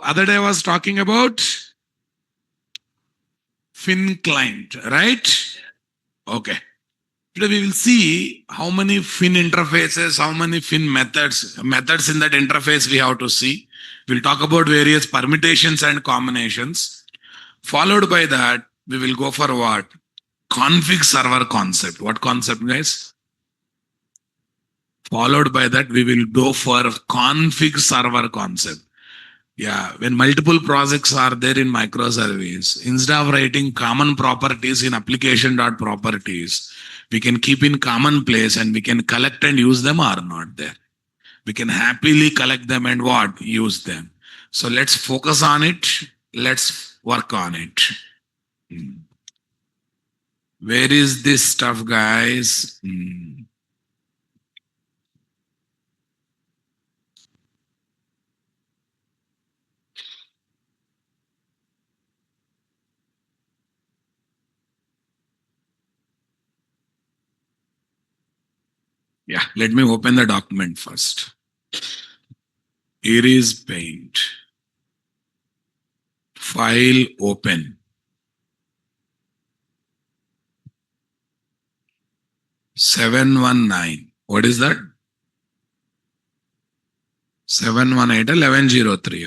other day I was talking about Fin client, right? Okay. Today we will see how many Fin interfaces, how many Fin methods in that interface we have to see. We'll talk about various permutations and combinations. Followed by that, we will go for what? Config server concept. What concept, guys? Followed by that, we will go for config server concept. Yeah, when multiple projects are there in microservice, instead of writing common properties in application.properties, we can keep in common place and we can collect and use them or not there. We can happily collect them and what? Use them. So let's focus on it. Let's work on it. Where is this stuff, guys? Yeah, let me open the document first. Here is Paint. File open. 719. What is that? 718 1103.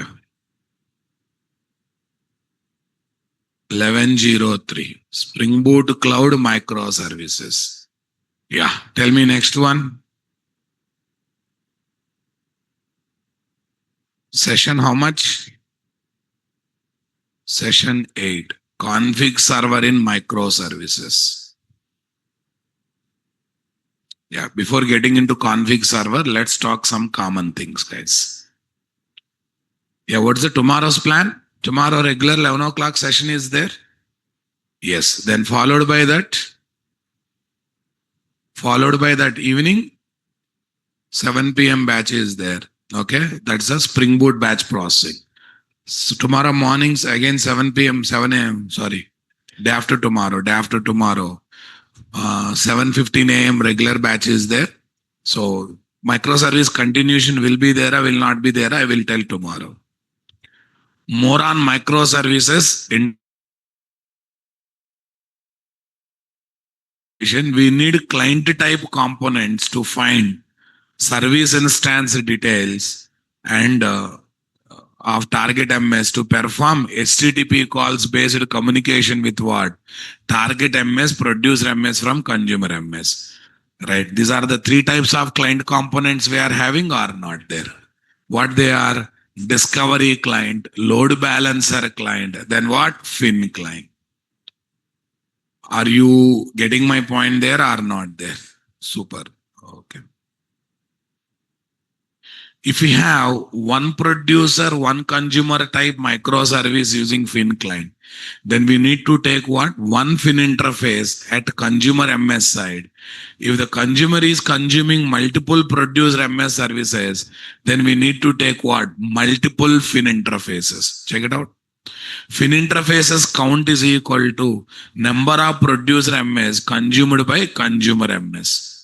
1103. Spring Boot Cloud Microservices. Yeah, tell me next one. Session how much? Session 8. Config server in microservices. Yeah, before getting into config server, let's talk some common things, guys. Yeah, what's the tomorrow's plan? Tomorrow regular 11 o'clock session is there? Yes, then followed by that evening, 7 p.m. batch is there. Okay, that's a Spring Boot batch processing. So tomorrow mornings again 7 p.m. 7 a.m. Sorry, day after tomorrow. 7:15 a.m. regular batch is there. So microservice continuation will be there or will not be there. I will tell tomorrow. More on microservices. We need client type components to find service instance details and of target MS to perform HTTP calls based communication with what? Target MS, producer MS from consumer MS. Right. These are the three types of client components we are having or not there. What they are? Discovery client, load balancer client, then what? Fin client. Are you getting my point there or not there? Super. Okay. If we have one producer, one consumer type microservice using Fin client, then we need to take what? One Fin interface at consumer MS side. If the consumer is consuming multiple producer MS services, then we need to take what? Multiple Fin interfaces. Check it out. Fin interfaces count is equal to number of producer MS consumed by consumer MS.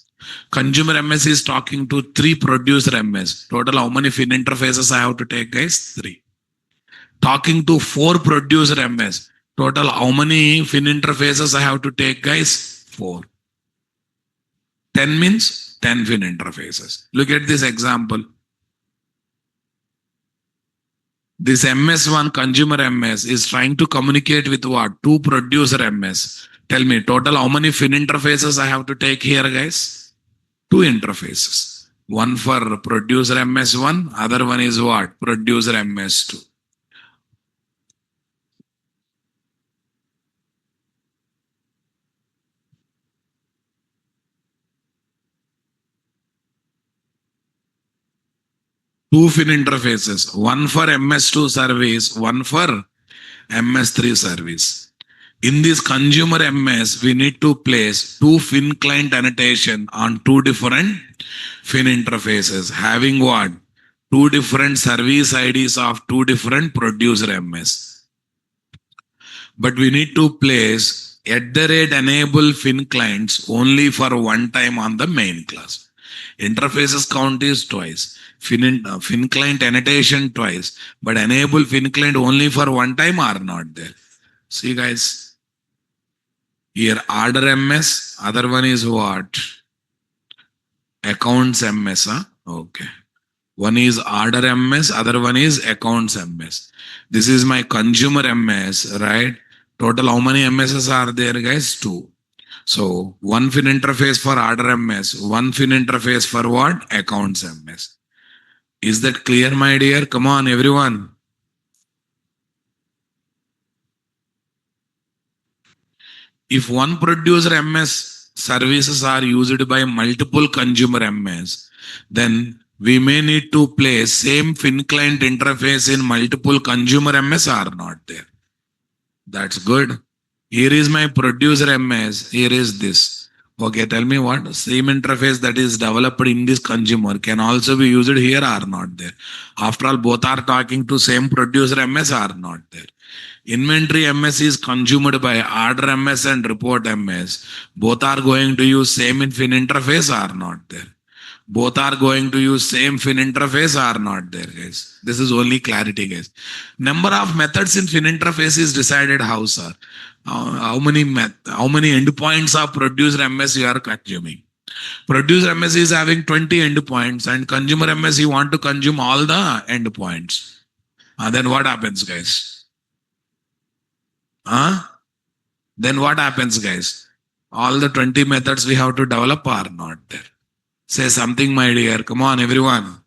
Consumer MS is talking to 3 producer MS. Total how many Fin interfaces I have to take, guys? 3. Talking to 4 producer MS. Total how many Fin interfaces I have to take, guys? 4. 10 means 10 Fin interfaces. Look at this example. This MS1 consumer MS is trying to communicate with what? 2 producer MS. Tell me total how many Fin interfaces I have to take here, guys? 2 interfaces. One for producer MS1, other one is what? Producer MS2. Two Fin interfaces, one for MS2 service, one for MS3 service. In this consumer MS, we need to place 2 Fin client annotation on 2 different Fin interfaces, having what? 2 different service IDs of 2 different producer MS. But we need to place @ enable Fin clients only for one time on the main class. Interfaces count is twice. Fin client annotation twice. But enable fin client only for one time are not there. See guys, here order MS, other one is what? Accounts MS. Huh? Okay. One is order MS, other one is accounts MS. This is my consumer MS, right? Total how many MSs are there, guys? 2. So one fin interface for order MS, one fin interface for what? Accounts MS. Is that clear, my dear? Come on, everyone. If one producer MS services are used by multiple consumer MS, then we may need to place same fin client interface in multiple consumer MS or not there. That's good. Here is my producer MS. Here is this. Okay, tell me what same interface that is developed in this consumer can also be used here or not there. After all, both are talking to same producer MS or not there. Inventory MS is consumed by order MS and report MS. Both are going to use same fin interface or not there. Both are going to use same fin interface or not there, guys. This is only clarity, guys. Number of methods in fin interface is decided how, sir. How many endpoints of producer MS you are consuming. Producer MS is having 20 endpoints and consumer MS you want to consume all the endpoints. Then what happens, guys? Then what happens, guys? All the 20 methods we have to develop are not there. Say something, my dear. Come on, everyone.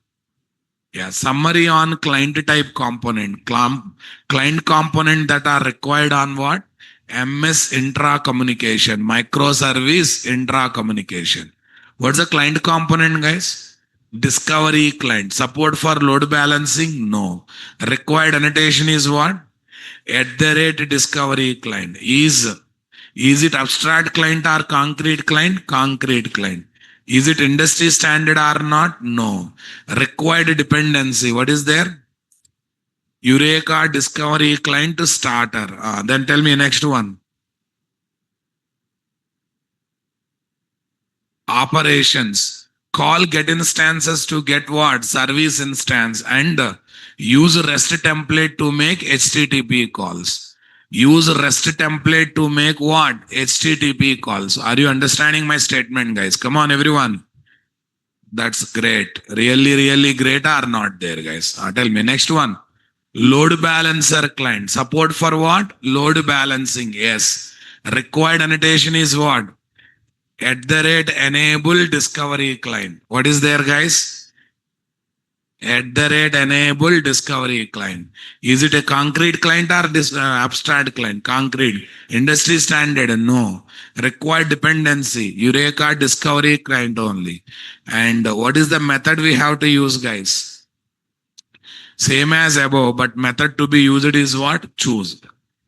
Yeah, summary on client type component. Client component that are required on what? MS intra communication, microservice intra communication. What's the client component, guys? Discovery client. Support for load balancing? No. Required annotation is what? @discovery client. Is it abstract client or concrete client? Concrete client. Is it industry standard or not? No. Required dependency. What is there? Eureka discovery client starter. Then tell me next one. Operations. Call get instances to get what? Service instance and use REST template to make HTTP calls. Use REST template to make what? HTTP calls. Are you understanding my statement, guys? Come on, everyone. That's great. Really, really great or not there, guys? Tell me. Next one. Load balancer client. Support for what? Load balancing. Yes. Required annotation is what? @enable discovery client. What is there, guys? @enable discovery client. Is it a concrete client or this abstract client? Concrete. Industry standard? No. Required dependency. Eureka discovery client only. And what is the method we have to use, guys? Same as above, but method to be used is what? Choose.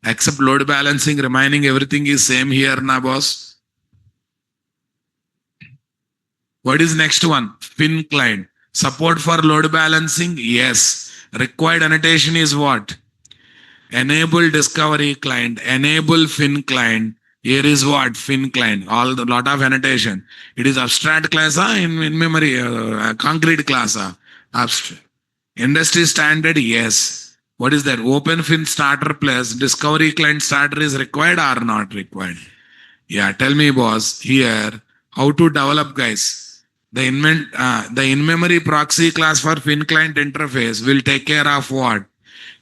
Except load balancing, remaining everything is same here, na boss. What is next one? Fin client. Support for load balancing? Yes. Required annotation is what? Enable discovery client. Enable fin client. Here is what? Fin client. All the lot of annotation. It is abstract class in memory, concrete class. Abstract. Industry standard? Yes. What is that? Open fin starter plus discovery client starter is required or not required? Yeah, tell me, boss. Here, how to develop, guys? The in-memory proxy class for fin client interface will take care of what?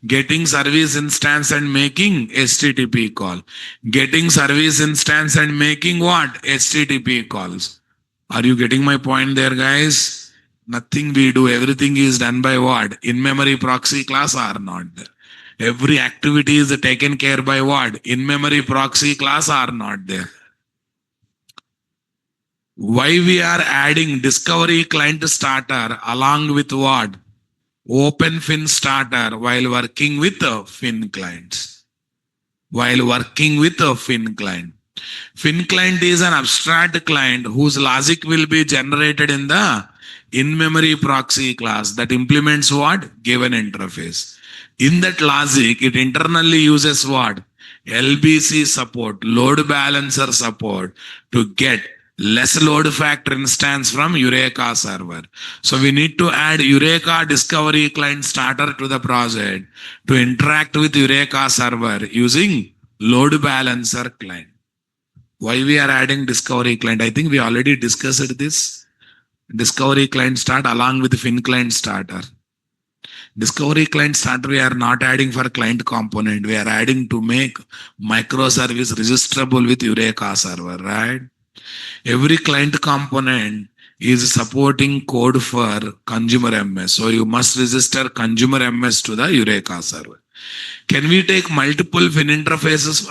Getting service instance and making HTTP call. Getting service instance and making what? HTTP calls. Are you getting my point there, guys? Nothing we do. Everything is done by what? In-memory proxy class or not there. Every activity is taken care by what? In-memory proxy class or not there. Why we are adding discovery client starter along with what? Open fin starter while working with fin clients. While working with a fin client. Fin client is an abstract client whose logic will be generated in the in-memory proxy class that implements what? Given interface. In that logic, it internally uses what? LBC support, load balancer support to get less load factor instance from Eureka server. So we need to add Eureka discovery client starter to the project to interact with Eureka server using load balancer client. Why we are adding discovery client? I think we already discussed this. Discovery client start along with fin client starter. Discovery client starter we are not adding for client component. We are adding to make microservice registerable with Eureka server, right? Every client component is supporting code for consumer MS. So you must register consumer MS to the Eureka server. Can we take multiple fin interfaces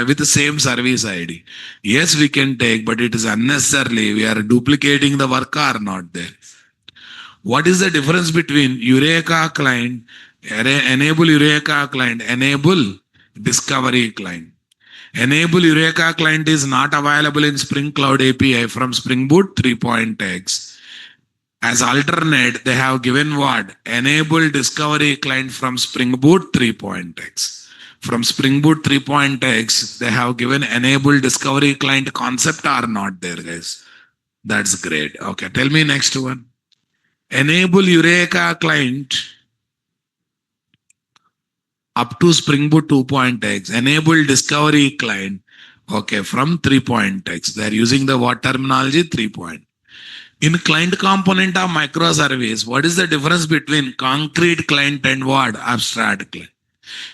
with the same service ID? Yes, we can take, but it is unnecessarily. We are duplicating the work or not there. What is the difference between Eureka client, enable Eureka client, enable discovery client? Enable Eureka client is not available in Spring Cloud API from Spring Boot 3.x. As alternate, they have given what? Enable discovery client from Spring Boot 3.x. From Spring Boot 3.x, they have given enable discovery client concept or not there, guys. That's great. Okay, tell me next one. Enable Eureka client up to Spring Boot 2.x. Enable discovery client, okay, from 3.x. They're using the what terminology? 3. In client component of microservice, what is the difference between concrete client and what? Abstract client.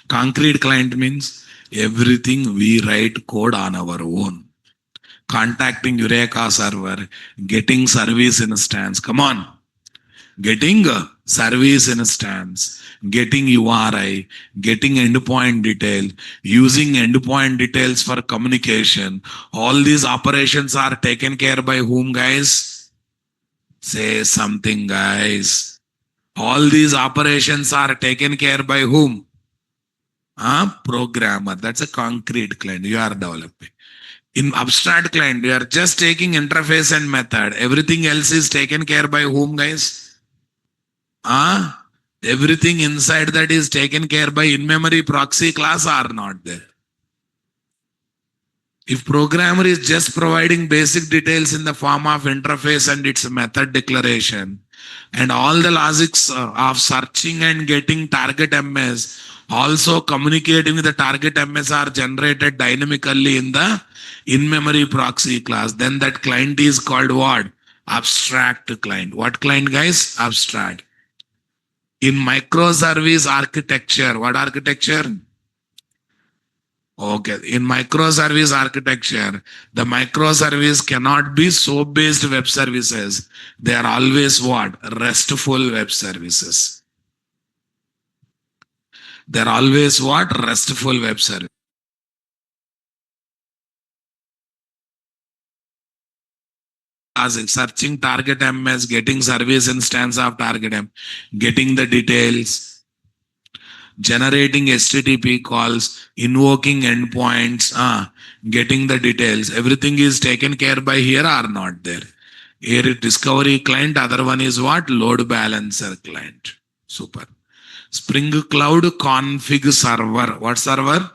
Concrete client means everything we write code on our own. Contacting Eureka server, getting service instance. Come on. Getting a service instance, getting URI, getting endpoint detail, using endpoint details for communication. All these operations are taken care by whom, guys? Say something, guys. All these operations are taken care by whom? Programmer. That's a concrete client you are developing. In abstract client, you are just taking interface and method. Everything else is taken care by whom, guys? Everything inside that is taken care by in-memory proxy class or not there. If programmer is just providing basic details in the form of interface and its method declaration, and all the logics of searching and getting target MS, also communicating with the target MS are generated dynamically in the in-memory proxy class, then that client is called what? Abstract client. What client, guys? Abstract. In microservice architecture, what architecture? Okay, in microservice architecture, the microservice cannot be SOAP-based web services. They are always what? RESTful web services. They are always what? RESTful web service. As searching target MS, getting service instance of target M, getting the details, generating HTTP calls, invoking endpoints, getting the details. Everything is taken care by here or not there. Here is discovery client, other one is what? Load balancer client. Super. Spring Cloud config server. What server?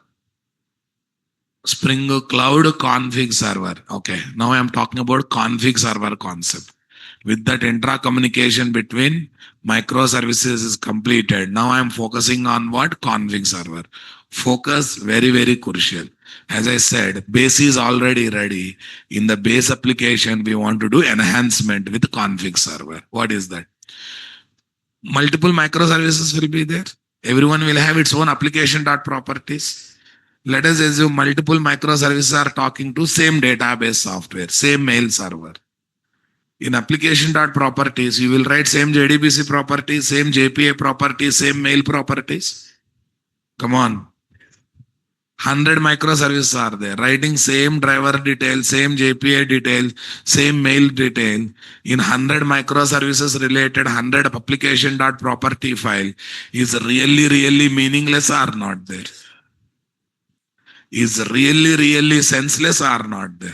Spring Cloud config server. Okay, now I am talking about config server concept. With that intra-communication between microservices is completed. Now I am focusing on what? Config server. Focus, very, very crucial. As I said, base is already ready. In the base application, we want to do enhancement with config server. What is that? Multiple microservices will be there. Everyone will have its own application.properties. Let us assume multiple microservices are talking to same database software, same mail server. In application.properties, you will write same JDBC properties, same JPA properties, same mail properties. Come on. 100 microservices are there, writing same driver detail, same JPA detail, same mail detail. In 100 microservices related 100 application.property file is really, really meaningless or not there? Is really, really senseless or not there?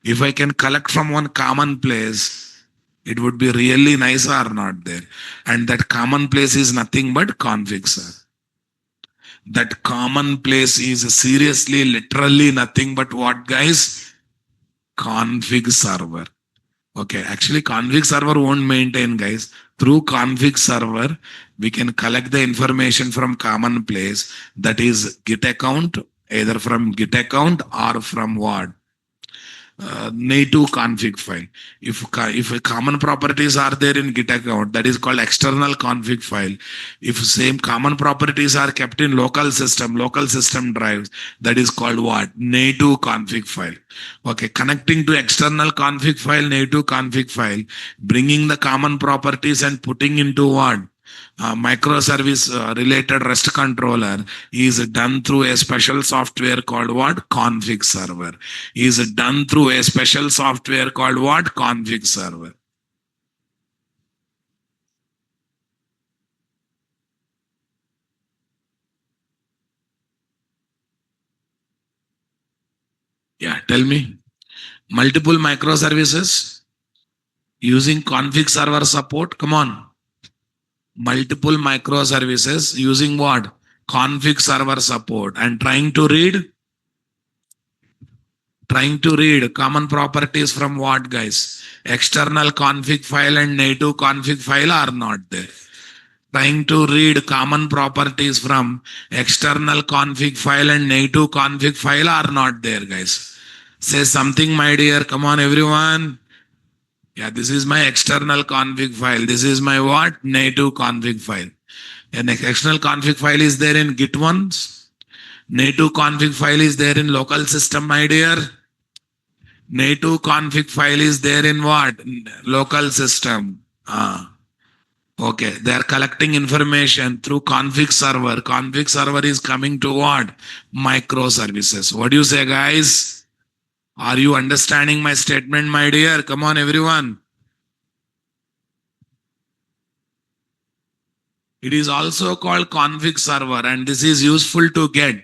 If I can collect from one common place, it would be really nice or not there. And that common place is nothing but config server. That common place is seriously, literally nothing but what, guys? config server. Okay, actually config server won't maintain, guys. Through config server, we can collect the information from common place, that is Git account, either from Git account or from what? Native config file. If common properties are there in Git account, that is called external config file. If same common properties are kept in local system drives, that is called what? Native config file. Okay, connecting to external config file, native config file, bringing the common properties and putting into what? Microservice related REST controller is done through a special software called what? Config server. Is done through a special software called what? Config server. Yeah, tell me. Multiple microservices using config server support. Come on. Multiple microservices using what? Config server support, and trying to read common properties from what, guys? External config file and native config file are not there. Trying to read common properties from external config file and native config file are not there, guys. Say something, my dear. Come on, everyone. Yeah, this is my external config file. This is my what? Native config file. An external config file is there in Git ones. Native config file is there in local system, my dear. Native config file is there in what? Local system. Okay, they are collecting information through config server. Config server is coming to what? Microservices. What do you say, guys? Are you understanding my statement, my dear? Come on, everyone. It is also called config server, and this is useful to get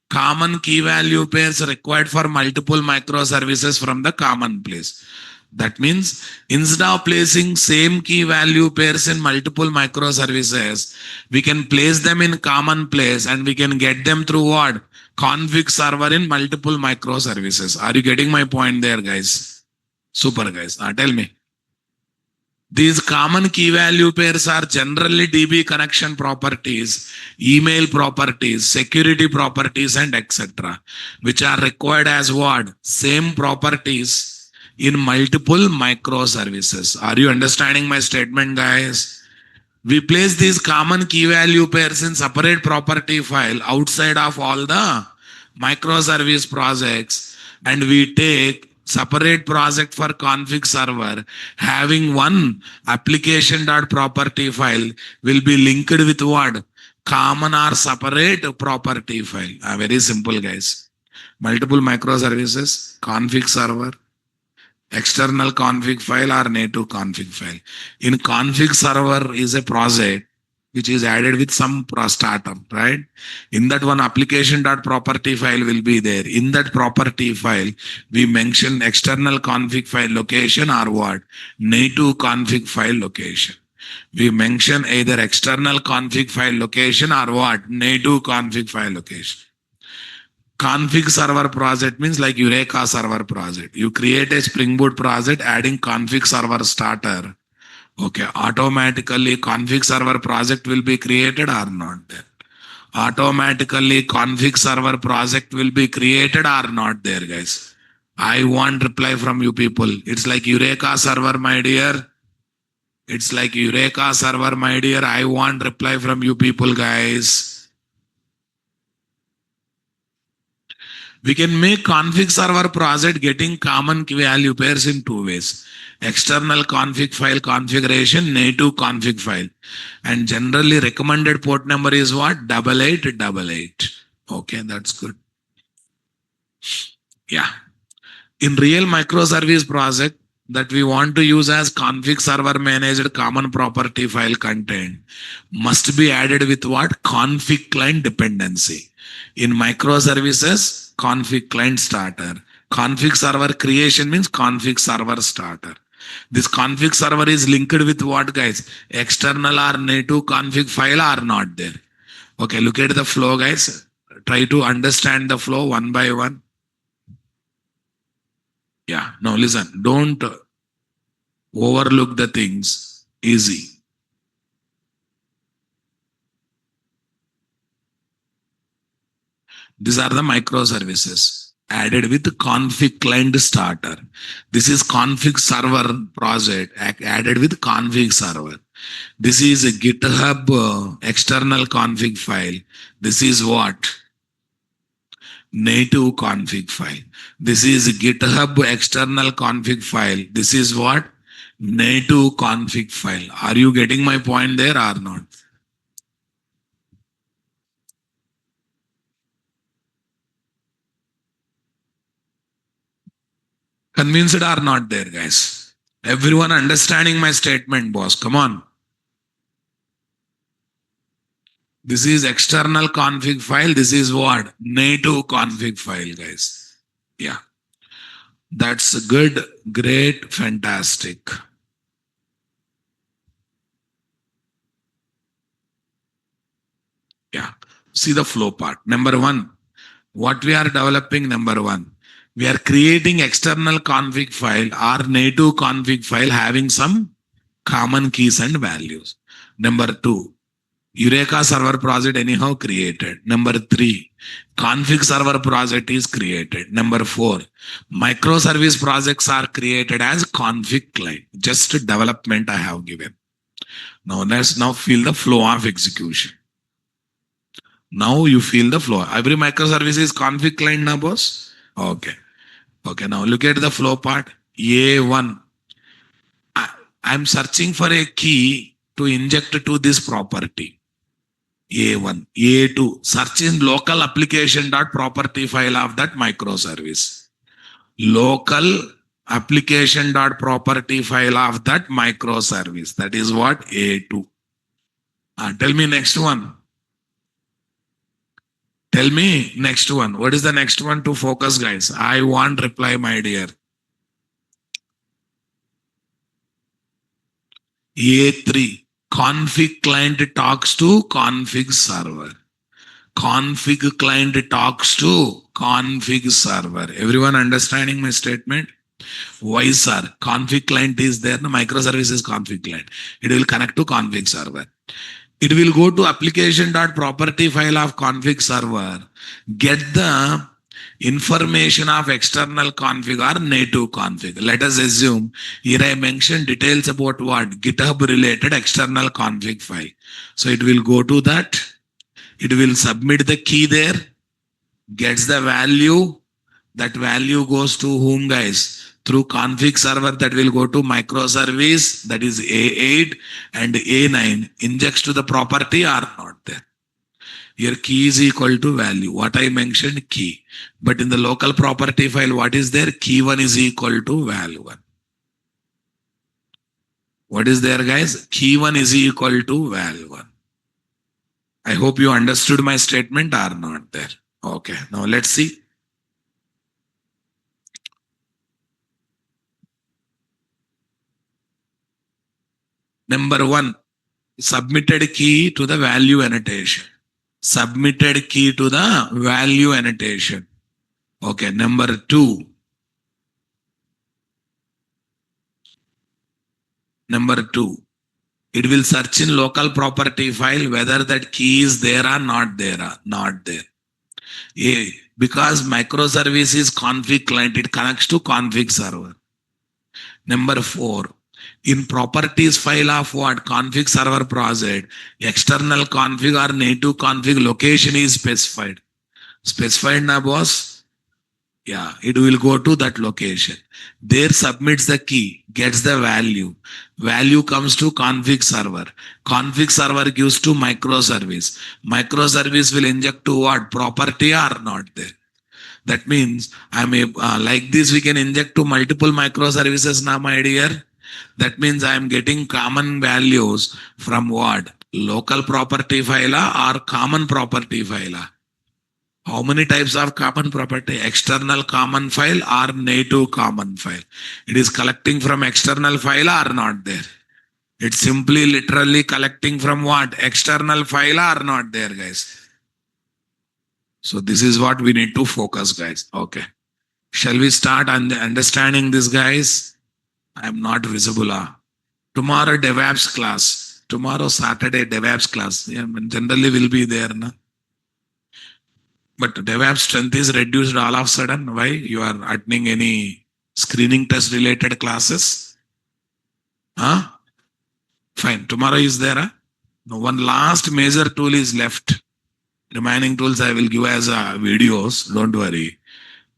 common key value pairs required for multiple microservices from the common place. That means instead of placing same key value pairs in multiple microservices, we can place them in common place and we can get them through what? Config server in multiple microservices. Are you getting my point there, guys? Super, guys. Tell me. These common key value pairs are generally DB connection properties, email properties, security properties, and etc., which are required as what? Same properties in multiple microservices. Are you understanding my statement, guys? We place these common key value pairs in separate property file outside of all the microservice projects, and we take separate project for config server having one application.property file will be linked with what? Common or separate property file. Very simple, guys. Multiple microservices, config server, external config file or native config file. In config server is a project which is added with some starter, right? In that one application.property file will be there. In that property file, we mention external config file location or what? Native config file location. We mention either external config file location or what? Native config file location. Config server project means like Eureka server project. You create a Spring Boot project adding config server starter. Okay, automatically config server project will be created or not there. Automatically config server project will be created or not there, guys. I want reply from you people. It's like Eureka server, my dear. It's like Eureka server, my dear. I want reply from you people, guys. We can make config server project getting common value pairs in two ways. External config file configuration, native config file. And generally recommended port number is what? 8888. Okay, that's good. Yeah. In real microservice project that we want to use as config server managed common property file content must be added with what? Config client dependency. In microservices, config client starter. Config server creation means config server starter. This config server is linked with what, guys? External or native config file are not there. Okay, look at the flow, guys. Try to understand the flow one by one. Yeah. Now listen, don't overlook the things easy. These are the microservices added with config client starter. This is config server project added with config server. This is a GitHub external config file. This is what? Native config file. This is GitHub external config file. This is what? Native config file. Are you getting my point there or not? Convinced or not there, guys? Everyone understanding my statement, boss? Come on. This is external config file. This is what? Native config file, guys. Yeah. That's good, great, fantastic. Yeah. See the flow part. Number one, what we are developing, number one, we are creating external config file or native config file having some common keys and values. Number two, Eureka server project anyhow created. Number three, config server project is created. Number four, microservice projects are created as config client. Just development I have given. Now let's now feel the flow of execution. Now you feel the flow. Every microservice is config client now, boss? Okay. Okay, now look at the flow part. A1. I'm searching for a key to inject to this property. A1. A2. Search in local application dot property file of that microservice. Local application dot property file of that microservice. That is what? A2. Tell me next one. Tell me next one. What is the next one to focus, guys? I want reply, my dear. A3. Config client talks to config server. Config client talks to config server. Everyone understanding my statement? Why, sir? Config client is there. The microservice is config client. It will connect to config server. It will go to application.property file of config server, get the information of external config or native config. Let us assume here I mentioned details about what? GitHub related external config file. So it will go to that. It will submit the key there, gets the value. That value goes to whom, guys? Through config server, that will go to microservice, that is A8 and A9, injects to the property or not there. Here key is equal to value. What I mentioned, key. But in the local property file, what is there? Key 1 is equal to value 1. What is there, guys? Key 1 is equal to value 1. I hope you understood my statement or not there. Okay, now let's see. Number one, submitted key to the value annotation. Submitted key to the value annotation. Okay, number two. Number two, it will search in local property file whether that key is there or not there. Not there. A, because microservice is config client, it connects to config server. Number four, in properties file of what? Config server project, external config or native config location is specified. Specified na, boss? Yeah, it will go to that location. There submits the key, gets the value. Value comes to config server. Config server gives to microservice. Microservice will inject to what? Property or not there. That means like this we can inject to multiple microservices now, my dear. That means I am getting common values from what? Local property file or common property file. How many types of common property? External common file or native common file. It is collecting from external file or not there. It's simply literally collecting from what? External file or not there, guys. So this is what we need to focus, guys. Okay. Shall we start understanding this, guys? I am not visible. Tomorrow DevOps class. Tomorrow Saturday DevOps class. Yeah, generally will be there. Na? But DevOps strength is reduced all of a sudden. Why? You are attending any screening test related classes? Huh? Fine. Tomorrow is there. Huh? No, one last major tool is left. Remaining tools I will give as videos. Don't worry.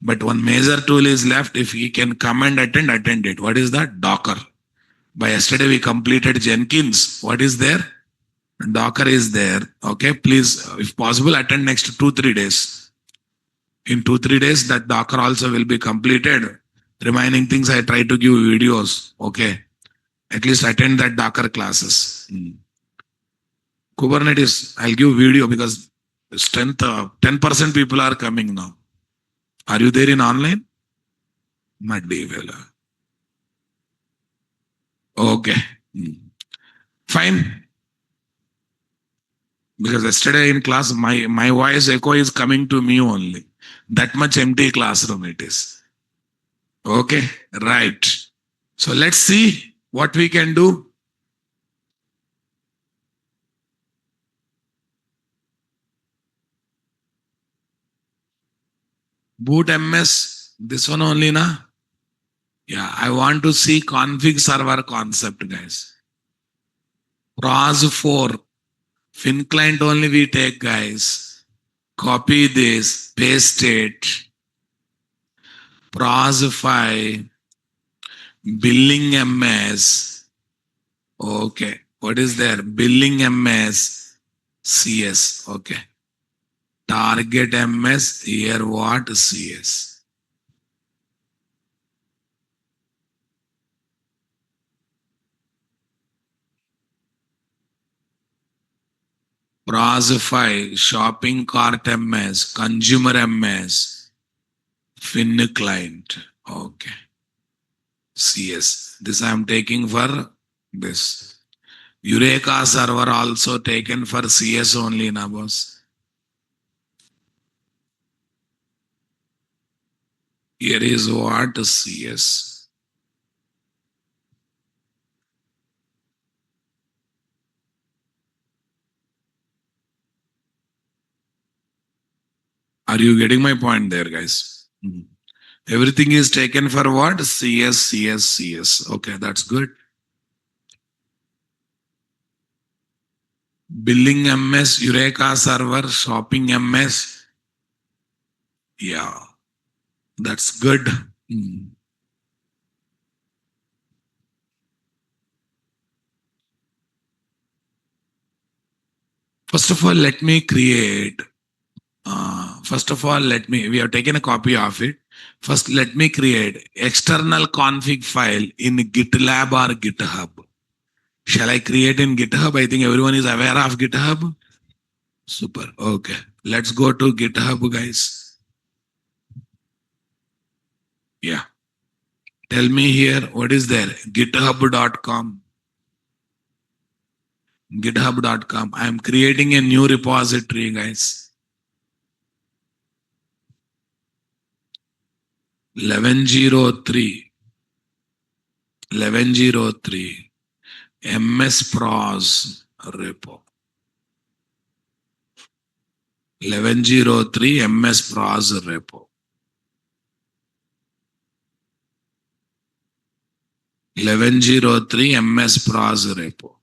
But one major tool is left. If he can come and attend it. What is that? Docker. By yesterday we completed Jenkins. What is there? Docker is there. Okay. Please, if possible, attend next 2-3 days. In 2-3 days, that Docker also will be completed. Remaining things I try to give videos. Okay. At least attend that Docker classes. Kubernetes, I'll give video because strength 10% people are coming now. Are you there in online? Maddi vela. Okay. Fine. Because yesterday in class, my voice echo is coming to me only. That much empty classroom it is. Okay. Right. So let's see what we can do. Boot MS. This one only, na? Yeah, I want to see config server concept, guys. Pros 4. Fin client only we take, guys. Copy this, paste it. Pros 5. Billing MS. Okay. What is there? Billing MS. CS. Okay. Target MS. Here what? CS. Pros 5, shopping cart MS, consumer MS, Fin client. Okay. CS. This I am taking for this. Eureka server also taken for CS only, na boss. Here is what? CS. Are you getting my point there, guys? Everything is taken for what? CS, CS, CS. Okay, that's good. Billing MS, Eureka server, shopping MS. Yeah, that's good. First of all, let me create. We have taken a copy of it. First, let me create external config file in GitLab or GitHub. Shall I create in GitHub? I think everyone is aware of GitHub. Super. Okay. Let's go to GitHub, guys. Yeah. Tell me here, what is there? GitHub.com. GitHub.com. I am creating a new repository, guys. 1103. 1103. MS Pros repo. 1103 MS Pros repo. 1103 MS Pros repo.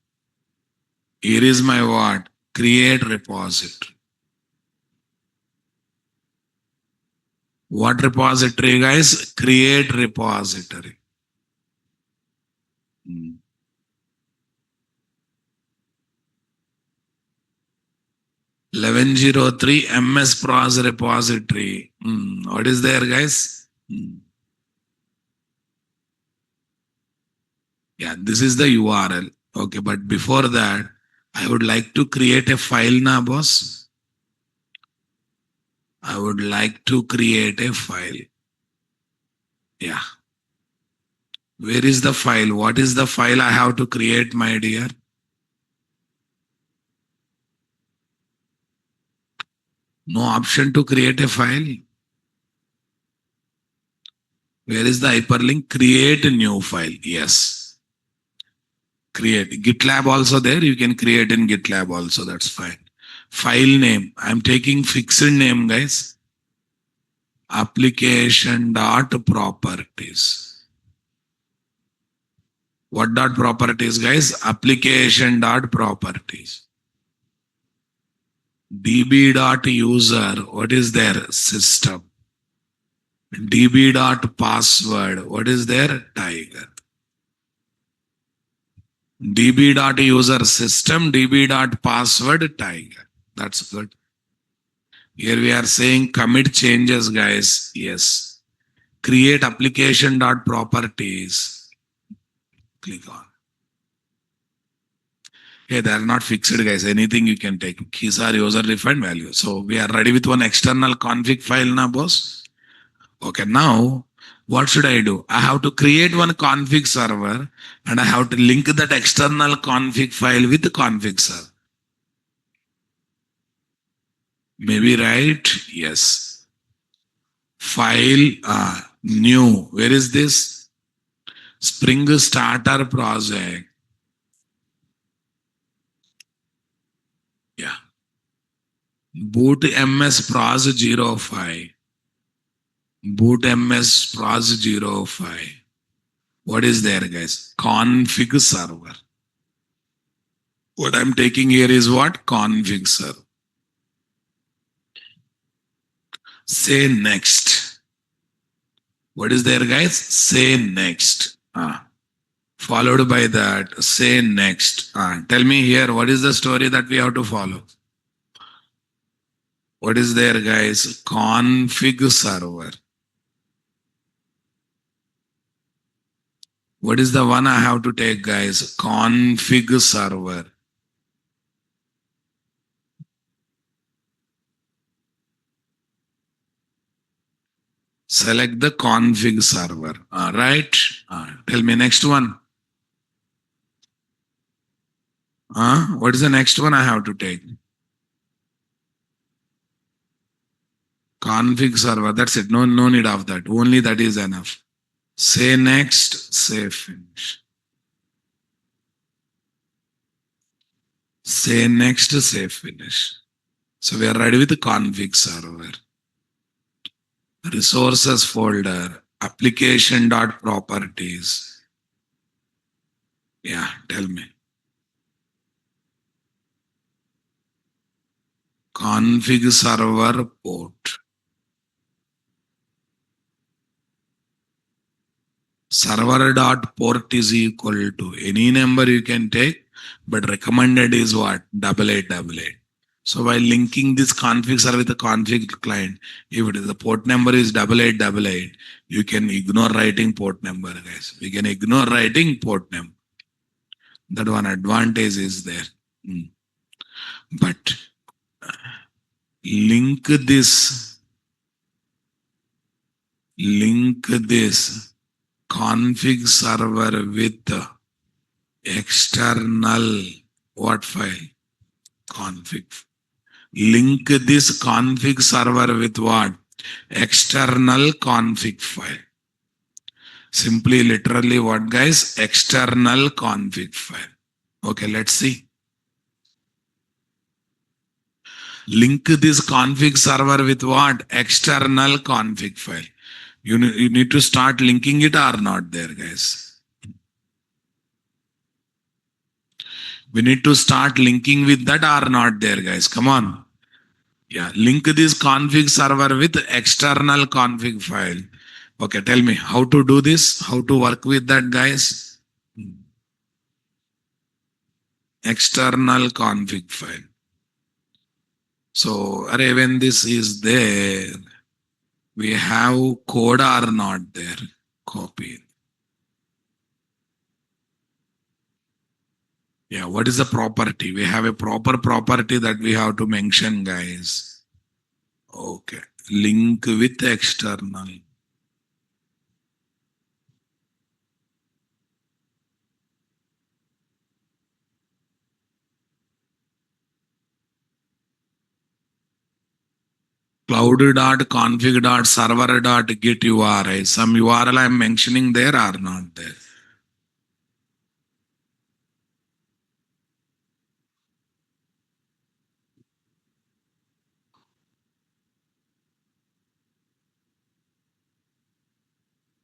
Here is my what? Create repository. What repository, guys? Create repository. 1103 MS Pros repository. What is there, guys? Yeah, this is the URL. Okay, but before that, I would like to create a file now, boss. I would like to create a file. Yeah. Where is the file? What is the file I have to create, my dear? No option to create a file. Where is the hyperlink? Create a new file. Yes. Create. GitLab also there. You can create in GitLab also. That's fine. File name. I'm taking fixed name, guys. Application dot properties. What dot properties, guys? Application dot properties. DB dot user. What is their system? DB dot password. What is their tiger? DB dot user system. DB dot password tiger. That's good. Here we are saying commit changes, guys. Yes. Create application dot properties. Click on. Hey, they are not fixed, guys. Anything you can take. Keys are user defined value. So we are ready with one external config file now, boss. Okay, now what should I do? I have to create one config server and I have to link that external config file with the config server. Maybe right? Yes. File new. Where is this? Spring Starter project. Yeah. Boot MS Pros 05. Boot MS Pros 05. What is there, guys? Config server. What I'm taking here is what? Config server. Say next. What is there, guys? Say next. Followed by that, say next. Tell me here, what is the story that we have to follow? What is there, guys? Config server. What is the one I have to take, guys? Config server. Select the config server. Right? Tell me next one. What is the next one I have to take? Config server. That's it. No need of that. Only that is enough. Say next. Say finish. Say next. Say finish. So we are ready with the config server. Resources folder. Application dot properties. Yeah, tell me. Config server port. Server dot port is equal to any number you can take, but recommended is what? 8888. So while linking this config server with the config client, if it is the port number is 8888, you can ignore writing port number, guys. We can ignore writing port number. That one advantage is there. But link this config server with external what file? Config. Link this config server with what? External config file. Simply literally what, guys? External config file. Okay, let's see. Link this config server with what? External config file. You need to start linking it or not there, guys. We need to start linking with that or not there, guys. Come on. Yeah, link this config server with external config file. Okay, tell me how to do this, how to work with that, guys. External config file. So, when this is there, we have code or not there. Copy. Yeah, what is the property? We have a proper property that we have to mention, guys. Okay, link with external. cloud.config.server.git URI. Some URL I'm mentioning there or not there?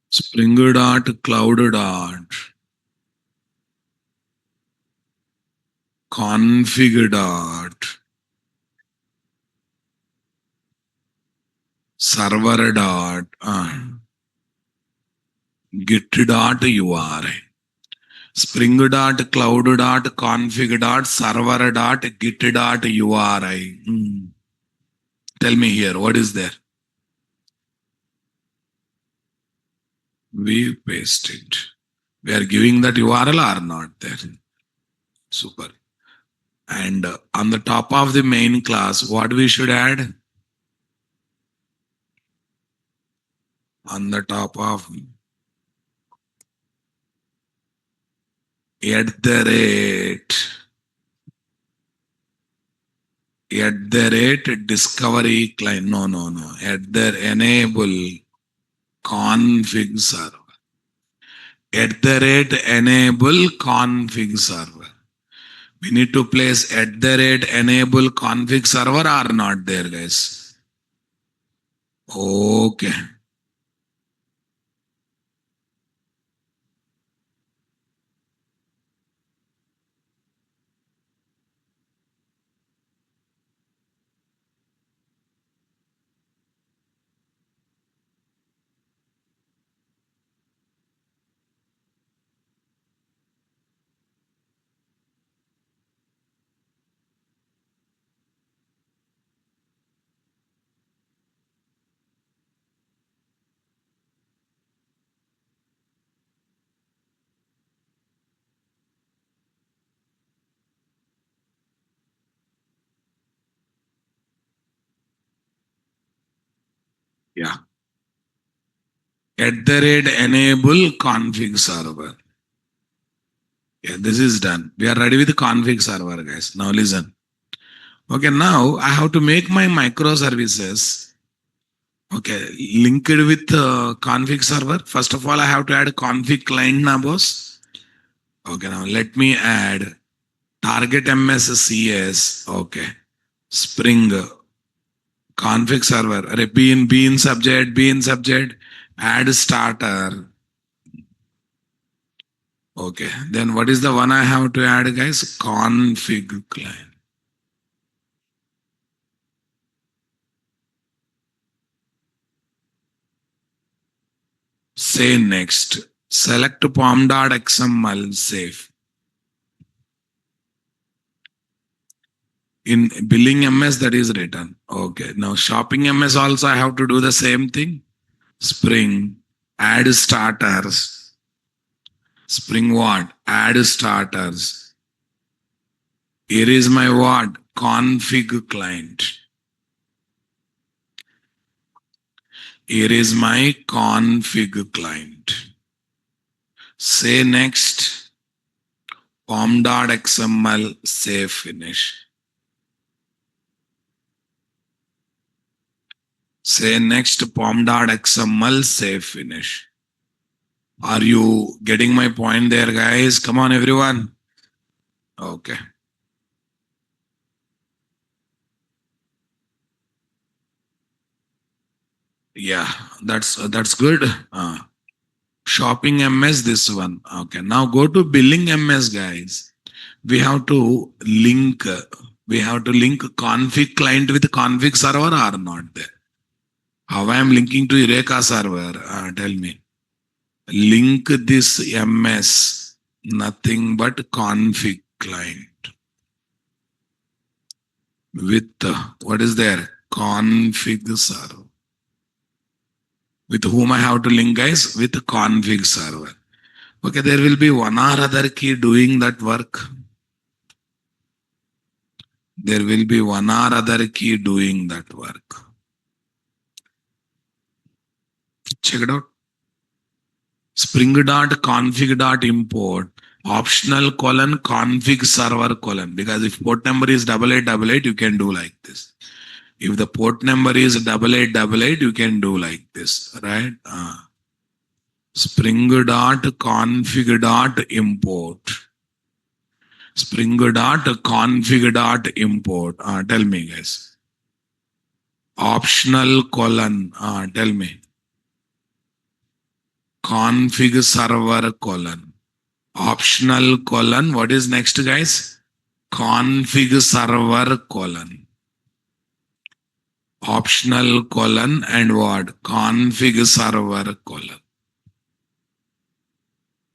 Spring.cloud.server.git.uri. Spring.cloud.config.server.git.uri. Tell me here, what is there? We paste it. We are giving that URL or not there? Super. And on the top of the main class, what we should add? On the top of at the rate discovery client. No. At the enable config server. At the rate enable config server. We need to place at the rate enable config server or not there, guys? Okay. Yeah. At the rate enable config server. Yeah, this is done. We are ready with the config server, guys. Now listen. Okay, now I have to make my microservices. Okay, linked with config server. First of all, I have to add config client now, boss. Okay, now let me add target MSCS. Okay, Spring config server. Be in subject. Add starter. Okay, then what is the one I have to add, guys? Config client. Say next. Select pom.xml save. In billing MS that is written. Okay. Now shopping MS also I have to do the same thing. Spring. Add starters. Spring what? Add starters. Here is my what? Config client. Here is my config client. Say next. Pom.xml save finish. Say next pom.xml save finish. Are you getting my point there, guys? Come on, everyone. Okay. Yeah, that's good. Shopping MS, this one. Okay. Now go to billing MS, guys. We have to link. We have to link config client with config server or not there. How I am linking to Eureka server? Tell me. Link this MS, nothing but config client with what is there? Config server. With whom I have to link, guys? With config server. Okay, there will be one or other key doing that work. There will be one or other key doing that work. Check it out. Spring.config.import optional config server. Because if port number is 8888, you can do like this. If the port number is 8888, you can do like this, right? Spring dot config dot import. Spring dot config dot import. Tell me, guys. Optional colon. Tell me. Config server colon. Optional colon. What is next, guys? Config server colon. Optional colon and what? Config server colon.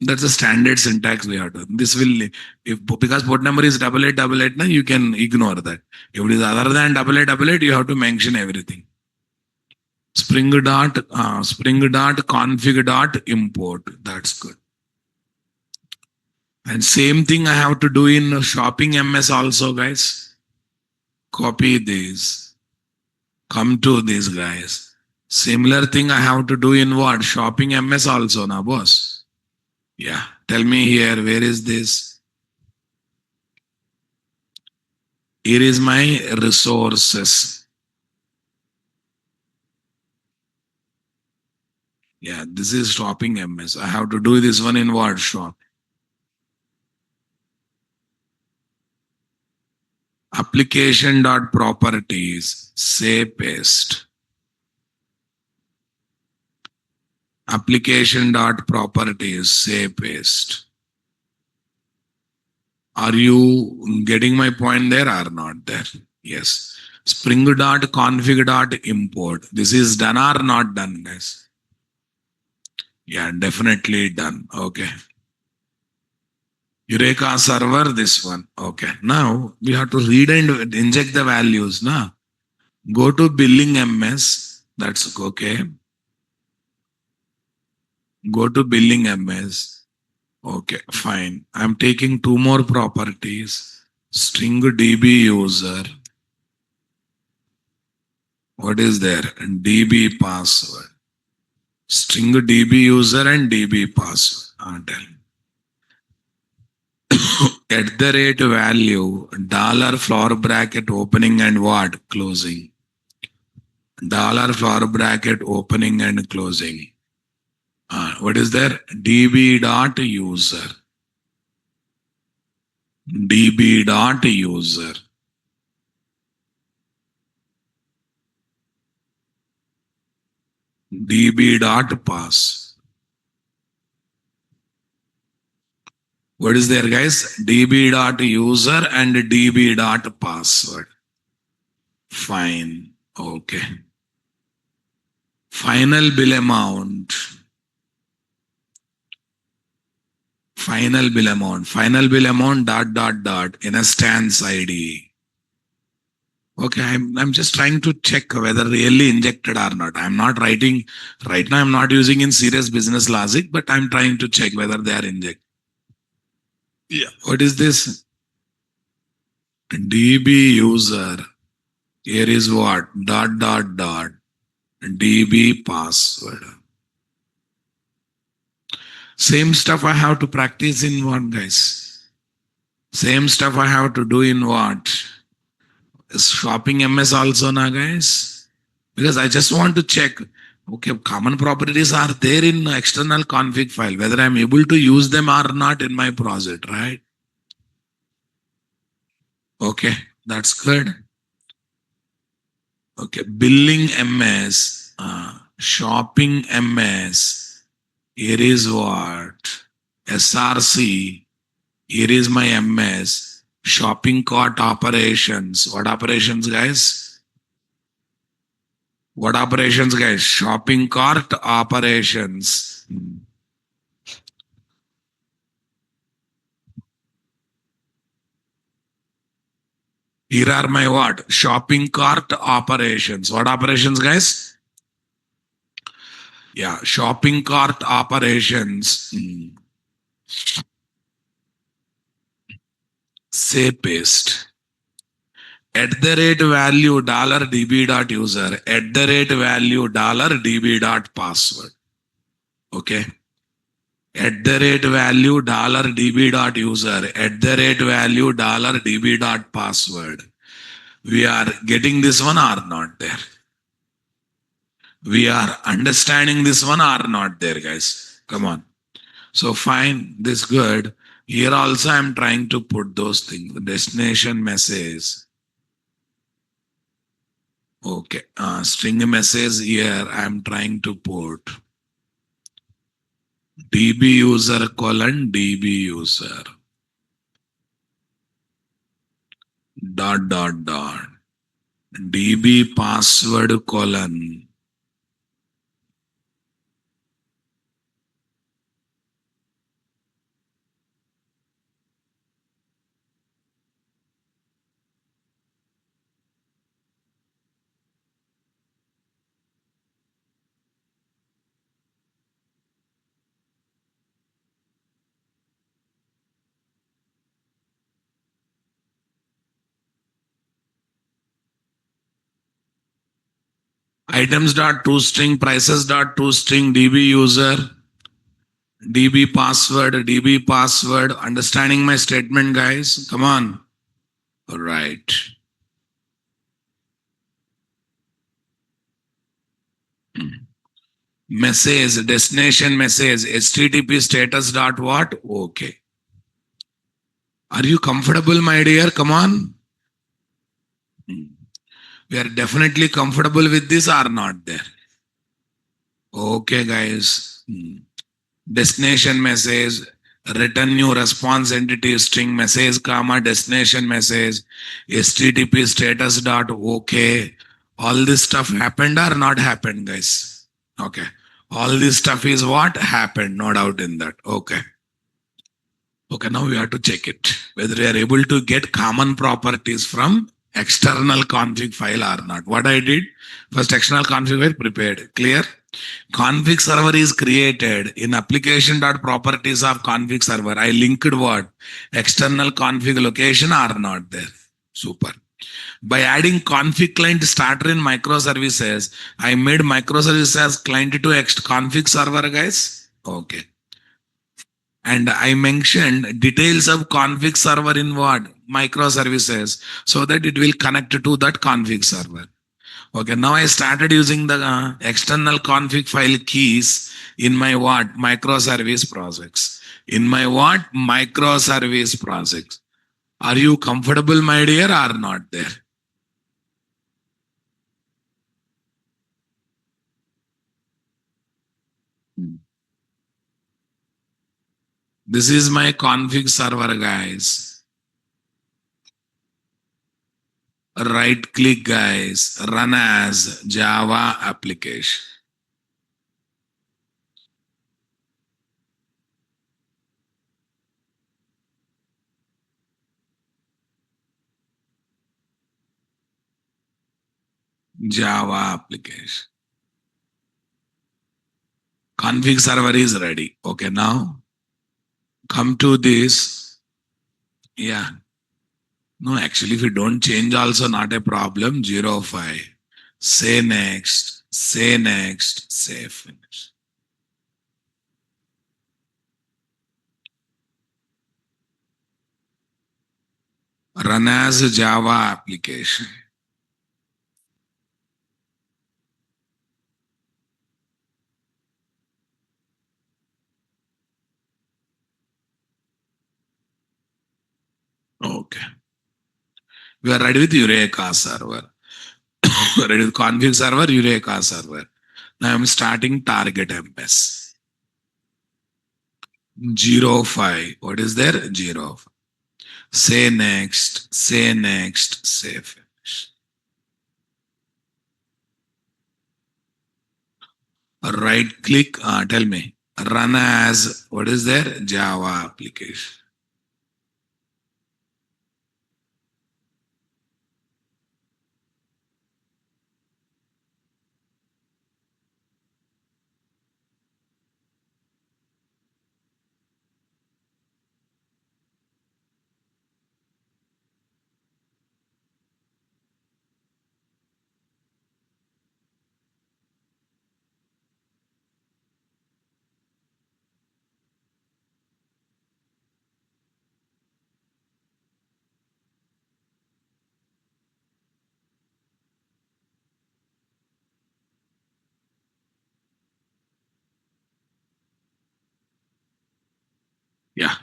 That's the standard syntax we have to. This will, if because port number is 8888, now you can ignore that. If it is other than 8888, you have to mention everything. Spring dot config dot import. That's good. And same thing I have to do in shopping MS also, guys. Copy this. Come to this, guys. Similar thing I have to do in what? Shopping MS also, na boss. Yeah, tell me here, where is this? Here is my resources. Yeah, this is shopping MS. I have to do this one in what? Shop. Application dot properties. Say paste. Application dot properties. Say paste. Are you getting my point there or not there? Yes. Spring dot config dot import. This is done or not done, guys? Yeah, definitely done. Okay. Eureka server, this one. Okay. Now we have to read and inject the values. Now go to billing MS. That's okay. Go to billing MS. Okay, fine. I'm taking two more properties. String DB user. What is there? DB password. String DB user and DB password. Tell me. At the rate value, dollar floor bracket opening and what? Closing. Dollar floor bracket opening and closing. What is there? DB dot user. DB dot user. DB dot pass. What is there, guys? DB dot user and DB dot password. Fine. Okay. Final bill amount. Final bill amount. Final bill amount dot instance ID. Okay, I'm just trying to check whether really injected or not. I'm not writing right now. I'm not using in serious business logic, but I'm trying to check whether they are injected. Yeah. What is this? DB user. Here is what? DB password. Same stuff I have to practice in what, guys? Same stuff I have to do in what? Shopping MS also, na, guys? Because I just want to check. Okay, common properties are there in external config file, whether I'm able to use them or not in my project, right? Okay, that's good. Okay, billing MS, shopping MS. Here is what? SRC. Here is my MS. Shopping cart operations. What operations, guys? What operations, guys? Shopping cart operations. Here are my what? Shopping cart operations. What operations, guys? Yeah, shopping cart operations. Say paste. At the rate value $db dot user. At the rate value $db dot password. Okay. At the rate value $db dot user. At the rate value $db dot password. We are getting this one or not there? We are understanding this one or not there, guys? Come on. So fine, this good. Here also I'm trying to put those things. The destination message. Okay. String message here I'm trying to put DB user colon DB user dot DB password colon. Items dot toString prices dot toString DB user DB password. Understanding my statement, guys? Come on. All right. Message, destination message, HTTP status dot what? Okay. Are you comfortable, my dear? Come on. We are definitely comfortable with this or not there. Okay, guys. Destination message, return new response entity string message, comma, destination message, HTTP status dot okay. All this stuff happened or not happened, guys? Okay. All this stuff is what happened, no doubt in that. Okay. Okay, now we have to check it whether we are able to get common properties from external config file or not. What I did first, external config file prepared. Clear? Config server is created in application.properties of config server. I linked what? External config location are not there. Super. By adding config client starter in microservices, I made microservices as client to config server, guys. Okay. And I mentioned details of config server in what? Microservices, so that it will connect to that config server. Okay, now I started using the external config file keys in my what? Microservice projects. In my what? Microservice projects. Are you comfortable, my dear, or not there? This is my config server, guys. Right click, guys. Run as Java application. Java application. Config server is ready. Okay, now come to this. Yeah. No, actually, if you don't change, also not a problem. 05. Say next. Say next. Say finish. Run as a Java application. Okay. We are ready with Eureka server. Ready with config server, Eureka server. Now I'm starting target MS. 05. What is there? 05. Say next. Say next. Say finish. Right click. Tell me. Run as what is there? Java application.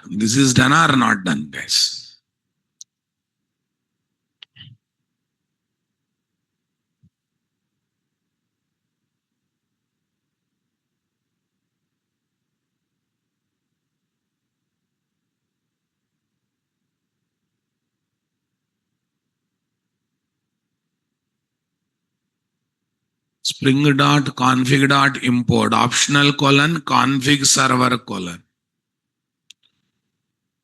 This is done or not done, guys? Spring dot config dot import optional colon config server colon.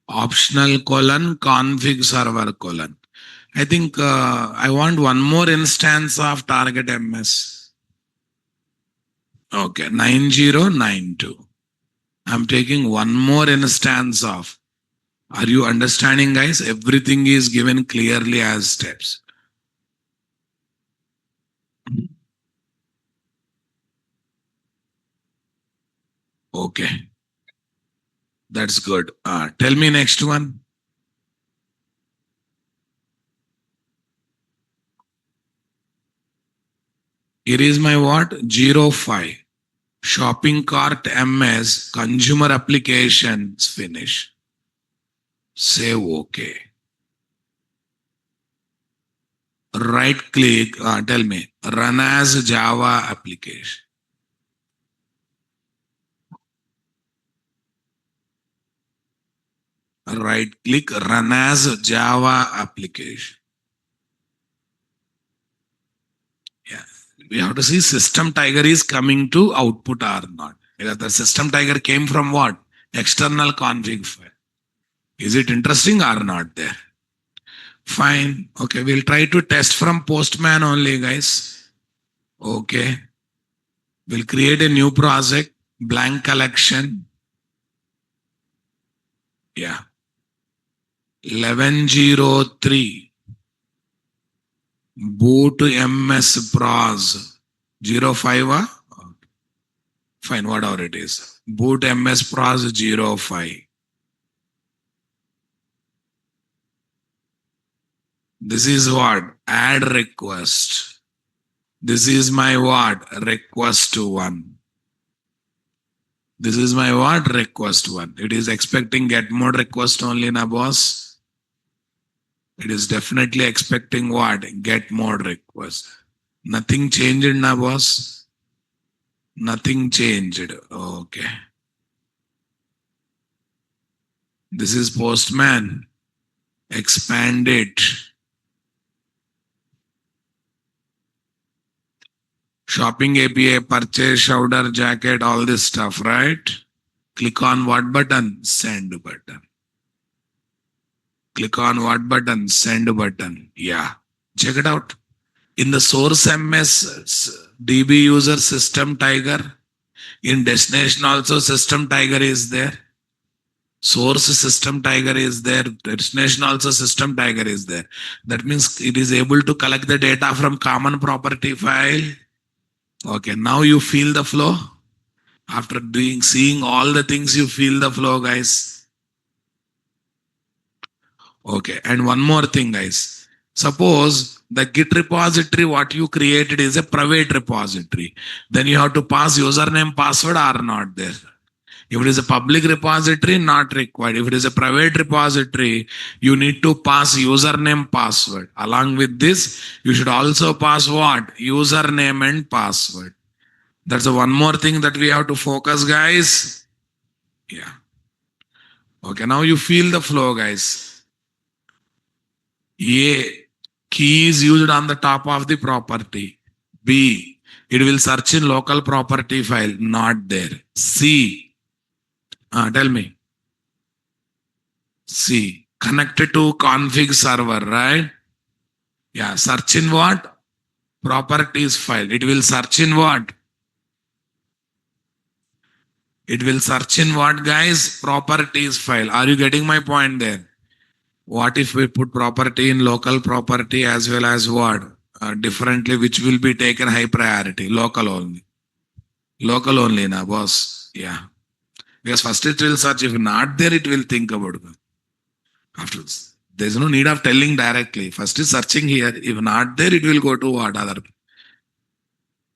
Optional colon config server colon. I think I want one more instance of target MS. Okay, 9092. I'm taking one more instance of. Are you understanding, guys? Everything is given clearly as steps. Okay, that's good. Tell me next one. Here is my what? 05. Shopping cart MS consumer applications finish. Say okay. Right click. Tell me. Run as Java application. Right click. Run as Java application. Yeah. We have to see system tiger is coming to output or not. Because the system tiger came from what? External config file. Is it interesting or not there? Fine. Okay, we'll try to test from Postman only, guys. Okay. We'll create a new project, blank collection. Yeah. 1103. Boot MS pros. 05. Okay. Fine, whatever it is. Boot MS pros 05. This is what? Add request. This is my what? Request one. This is my what? Request one. It is expecting get mode request only, na boss. It is definitely expecting what? Get mode request. Nothing changed, na boss. Nothing changed. Okay. This is Postman. Expand it. Shopping API, purchase, shoulder, jacket, all this stuff, right? Click on what button? Send button. Click on what button? Send button. Yeah. Check it out. In the source MS DB user system tiger, in destination also system tiger is there. Source system tiger is there. Destination also system tiger is there. That means it is able to collect the data from common property file. Okay, now you feel the flow. After seeing all the things, you feel the flow, guys. Okay, and one more thing, guys. Suppose the Git repository, what you created is a private repository. Then you have to pass username, password are not there. If it is a public repository, not required. If it is a private repository, you need to pass username, password. Along with this, you should also pass what? Username and password. That's the one more thing that we have to focus, guys. Yeah. Okay, now you feel the flow, guys. A, key is used on the top of the property. B, it will search in local property file, not there. C, tell me. C, connected to config server, right? Yeah, search in what? Properties file. It will search in what? It will search in what, guys? Properties file. Are you getting my point there? What if we put property in local property as well as what? Differently, which will be taken high priority? Local only. Local only, na boss. Yeah. Because first it will search. If not there, it will think about it. After this, there's no need of telling directly. First is searching here. If not there, it will go to what other.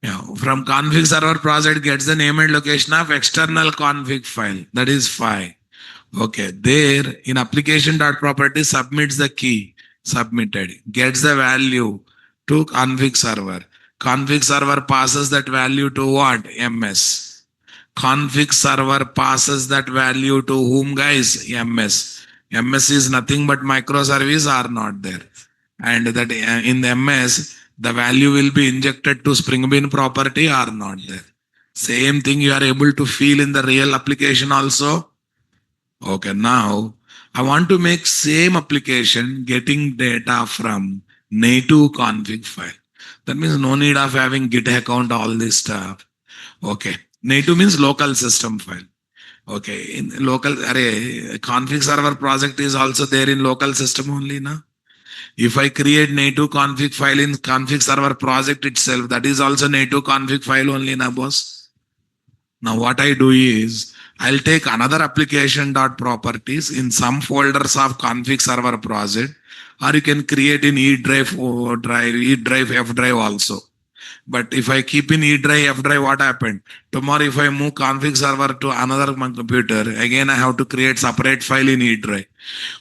Yeah. From config server project gets the name and location of external config file. That is 5. Okay, there in application.property submits the key, submitted, gets the value to config server. Config server passes that value to what? MS. Config server passes that value to whom, guys? MS. MS is nothing but microservice are not there. And that in the MS, the value will be injected to Spring Bean property are not there. Same thing you are able to feel in the real application also. Okay, now I want to make same application getting data from native config file. That means no need of having Git account, all this stuff. Okay. Native means local system file. Okay. In local, config server project is also there in local system only, na? If I create native config file in config server project itself, that is also native config file only, na boss? Now what I do is, I'll take another application dot properties in some folders of config server project, or you can create in E drive, E drive, F drive also. But if I keep in E drive, F drive, what happened? Tomorrow, if I move config server to another computer, again I have to create separate file in E drive.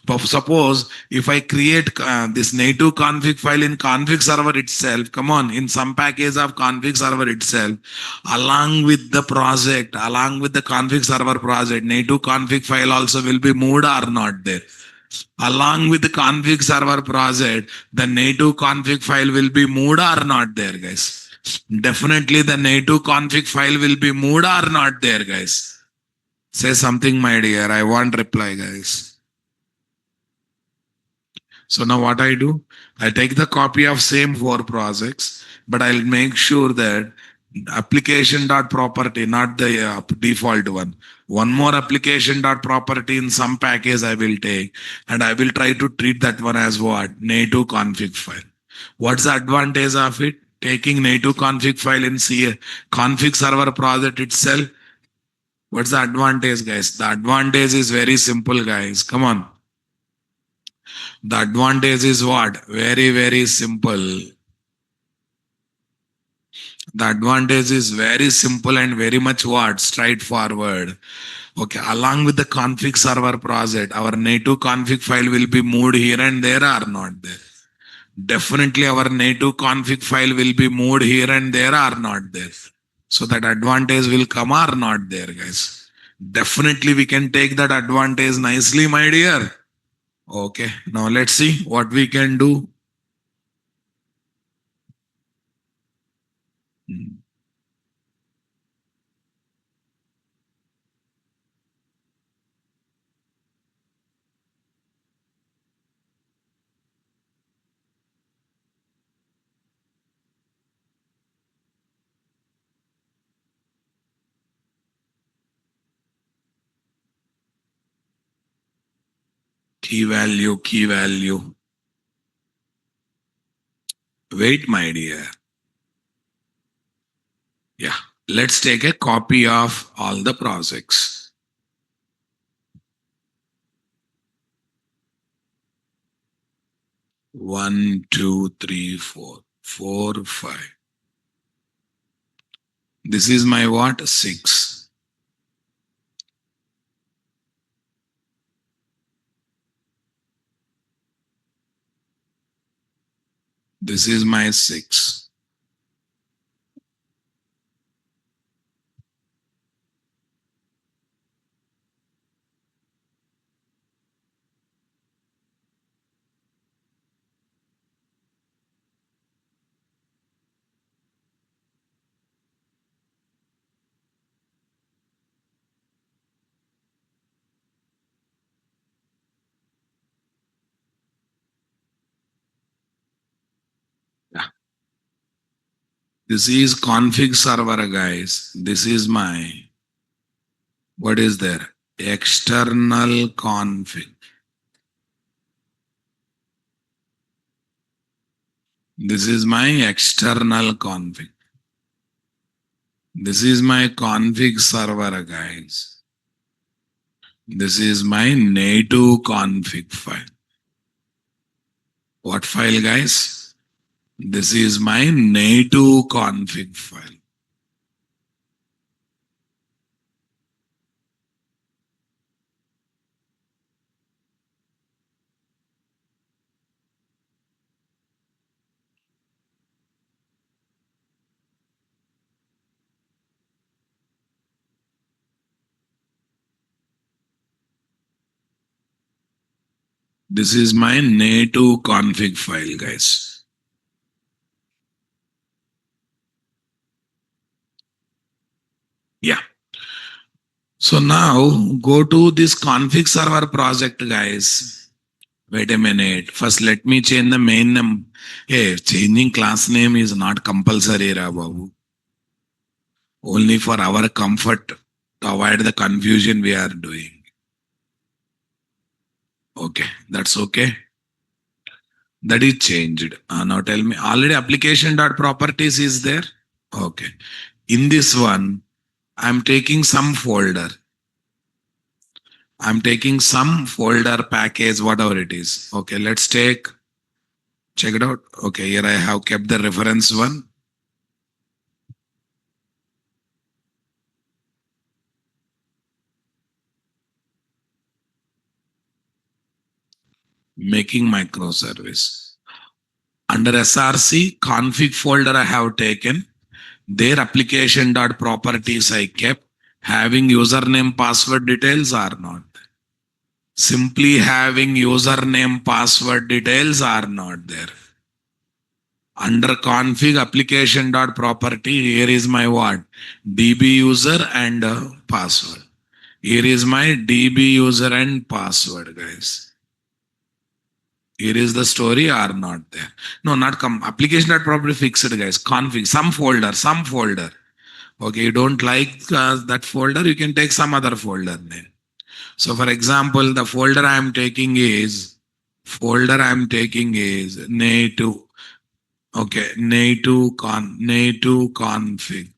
But suppose if I create this native config file in config server itself, come on, in some package of config server itself, along with the project, along with the config server project, native config file also will be moved or not there. Along with the config server project, the native config file will be moved or not there, guys. Definitely the native config file will be moved or not there, guys. Say something, my dear. I want reply, guys. So now what I do? I take the copy of same 4 projects, but I'll make sure that application dot property, not the default one. One more application dot property in some package I will take, and I will try to treat that one as what? Native config file. What's the advantage of it? Taking native config file in config server project itself. What's the advantage, guys? The advantage is very simple, guys. Come on. The advantage is what? Very, very simple. The advantage is very simple and very much what? Straightforward. Okay, along with the config server project, our native config file will be moved here and there or not there. Definitely our native config file will be moved here and there or not there. So that advantage will come or not there, guys. Definitely we can take that advantage nicely, my dear. Okay, now let's see what we can do. Key value, key value. Wait, my dear. Yeah, let's take a copy of all the projects. One, two, three, four, 5. This is my what? 6. This is my 6. Yeah. This is config server, guys. This is my, what is there? External config. This is my external config. This is my config server, guys. This is my native config file. What file, guys? This is my native config file. This is my native config file, guys. Yeah. So now go to this config server project, guys. Wait a minute. First, let me change the main name. Hey, changing class name is not compulsory, Ra Babu. Only for our comfort to avoid the confusion we are doing. Okay, that's okay. That is changed. Now tell me, already application dot properties is there. Okay. In this one, I'm taking some folder. I'm taking some folder package, whatever it is. Okay, let's check it out. Okay, here I have kept the reference one. Making microservice. Under SRC config folder I have taken. Their application dot properties I kept. Having username password details are not. Simply having username password details are not there. Under config application dot property, here is my what? DB user and password. Here is my DB user and password, guys. Here is the story or not there. No, not application dot property fixed, guys. Config, some folder. Okay, you don't like that folder, you can take some other folder name. So for example, the folder I am taking is native. Okay, native config.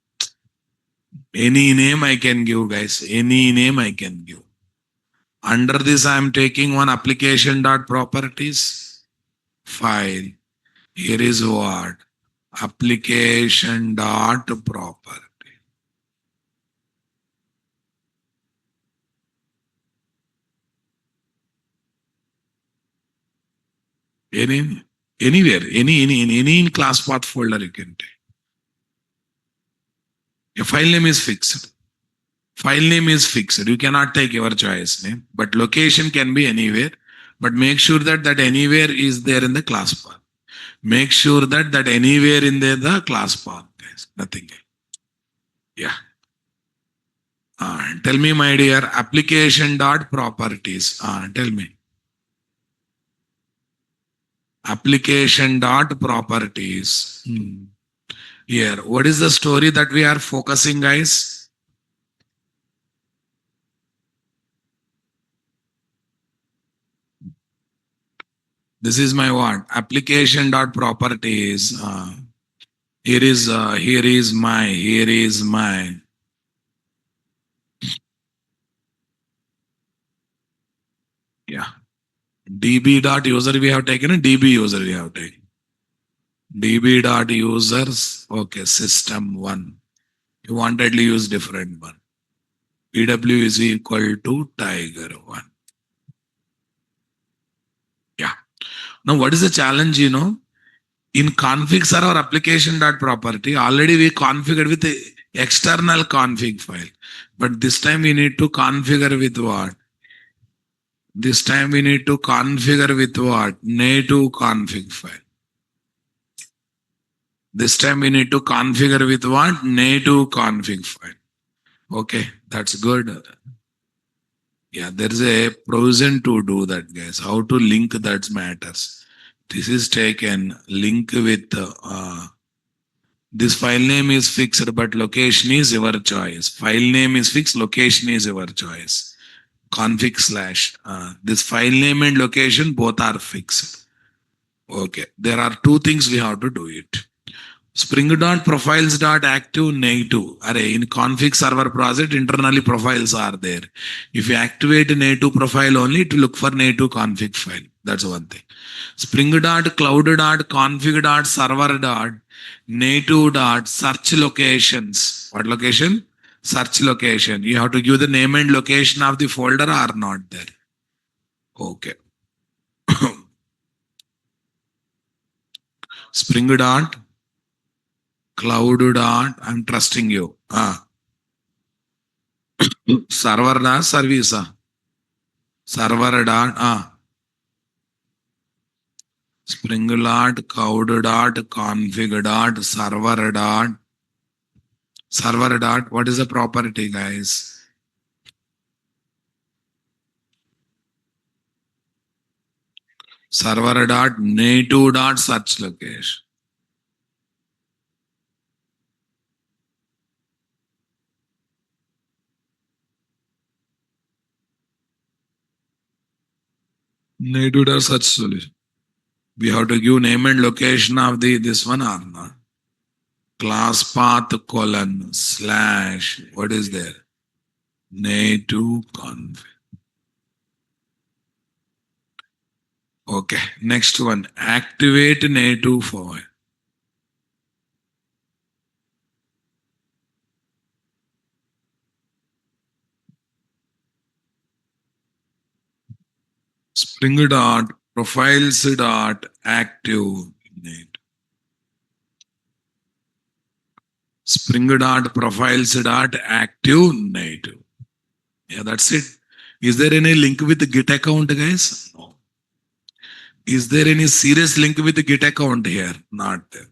Any name I can give, guys. Any name I can give. Under this, I am taking one application dot properties file. Here is what? Application dot property. Anywhere, any in class path folder you can take. A file name is fixed. File name is fixed. You cannot take your choice name, but location can be anywhere. But make sure that anywhere is there in the class path. Make sure that anywhere in there the class path. Guys. Nothing. Yeah. Tell me, my dear, application dot properties. Tell me. Application dot properties. Here, what is the story that we are focusing, guys? This is my what? Application dot properties. Here is my yeah. DB dot user we have taken and DB user we have taken. DB dot users. Okay, system one. You wanted to use different one. PW is equal to tiger one. Yeah. Now, what is the challenge? In config server application dot property, already we configured with the external config file. But this time we need to configure with what? This time we need to configure with what? Native config file. This time we need to configure with what? Native config file. Okay, that's good. Yeah, there is a provision to do that, guys. How to link that matters. This is taken link with this file name is fixed, but location is your choice. File name is fixed, location is your choice. Config slash. This file name and location both are fixed. Okay, there are two things we have to do it. Spring.profiles.active native. Array in config server project, internally profiles are there. If you activate a native profile only, it will look for native config file. That's one thing. Spring.cloud.config.server.native.search locations. What location? Search location. You have to give the name and location of the folder or not there. Okay. Spring.cloud. I'm trusting you. Server service. Server. Spring dot, cloud dot, config dot, server dot. Server dot, what is the property, guys? Server dot native dot search location. Native dot search solution. We have to give name and location of the this one or not. Class path colon slash. What is there? Native config. Okay. Next one. Activate native file. Spring dot profiles dot active native. Spring dot profiles dot active native. Yeah, that's it. Is there any link with the Git account, guys? No. Is there any serious link with the Git account here? Not there.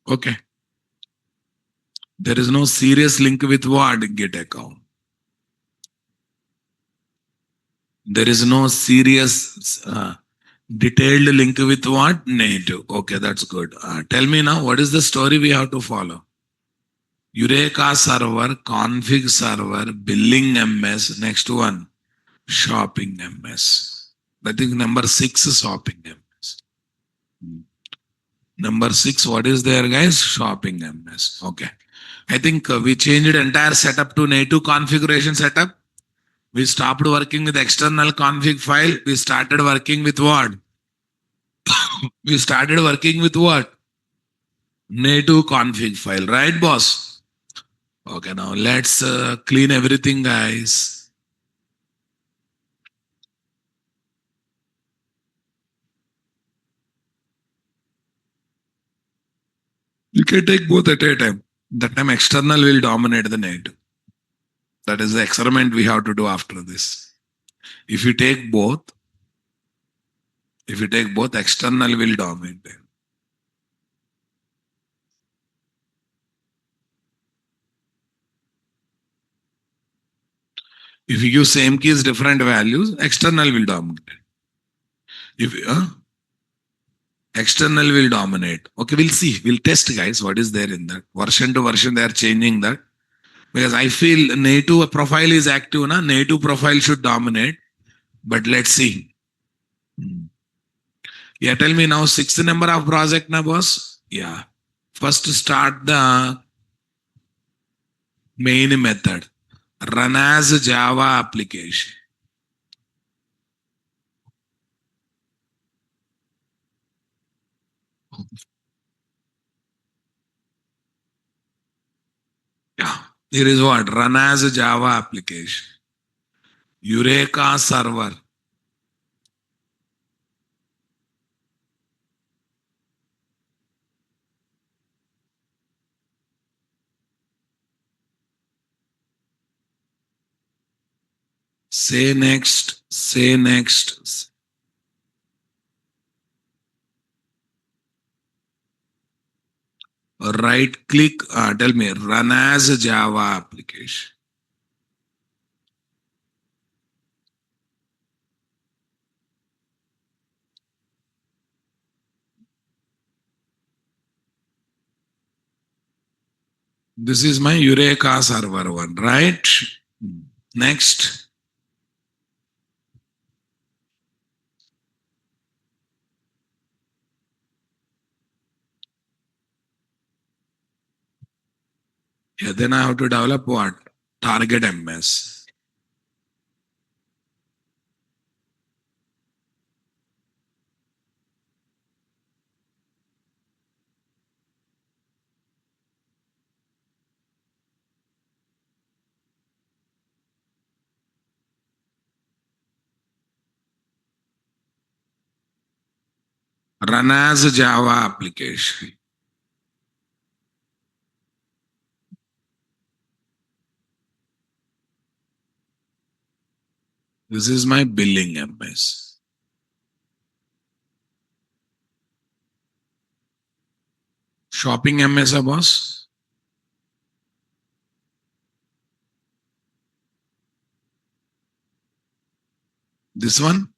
Okay. There is no serious link with what? Git account. There is no serious detailed link with what? Native. Okay, that's good. Tell me now, what is the story we have to follow? Eureka server, config server, billing MS. Next one, shopping MS. I think number 6 is shopping MS. Number 6, what is there, guys? Shopping MS. Okay. I think we changed entire setup to native configuration setup. We stopped working with external config file. We started working with what? We started working with what? Native config file, right, boss? Okay, now let's clean everything, guys. You can take both at a time. That time external will dominate the native. That is the experiment we have to do after this. If you take both, external will dominate. If you give same keys, different values, external will dominate. If external will dominate. Okay, we'll see. We'll test, guys, what is there in that. Version to version, they are changing that. Because I feel native profile is active, na? Native profile should dominate. But let's see. Yeah, tell me now, 6th number of project, na boss? Yeah. First start the main method. Run as Java application. Yeah. Here is what? Run as Java application. Eureka server. Say next. Say next. Right click. Tell me. Run as Java application. This is my Eureka server one, right? Next. Yeah, then I have to develop what? Target MS. Run as Java application. This is my billing MS. Shopping MS, boss. This one.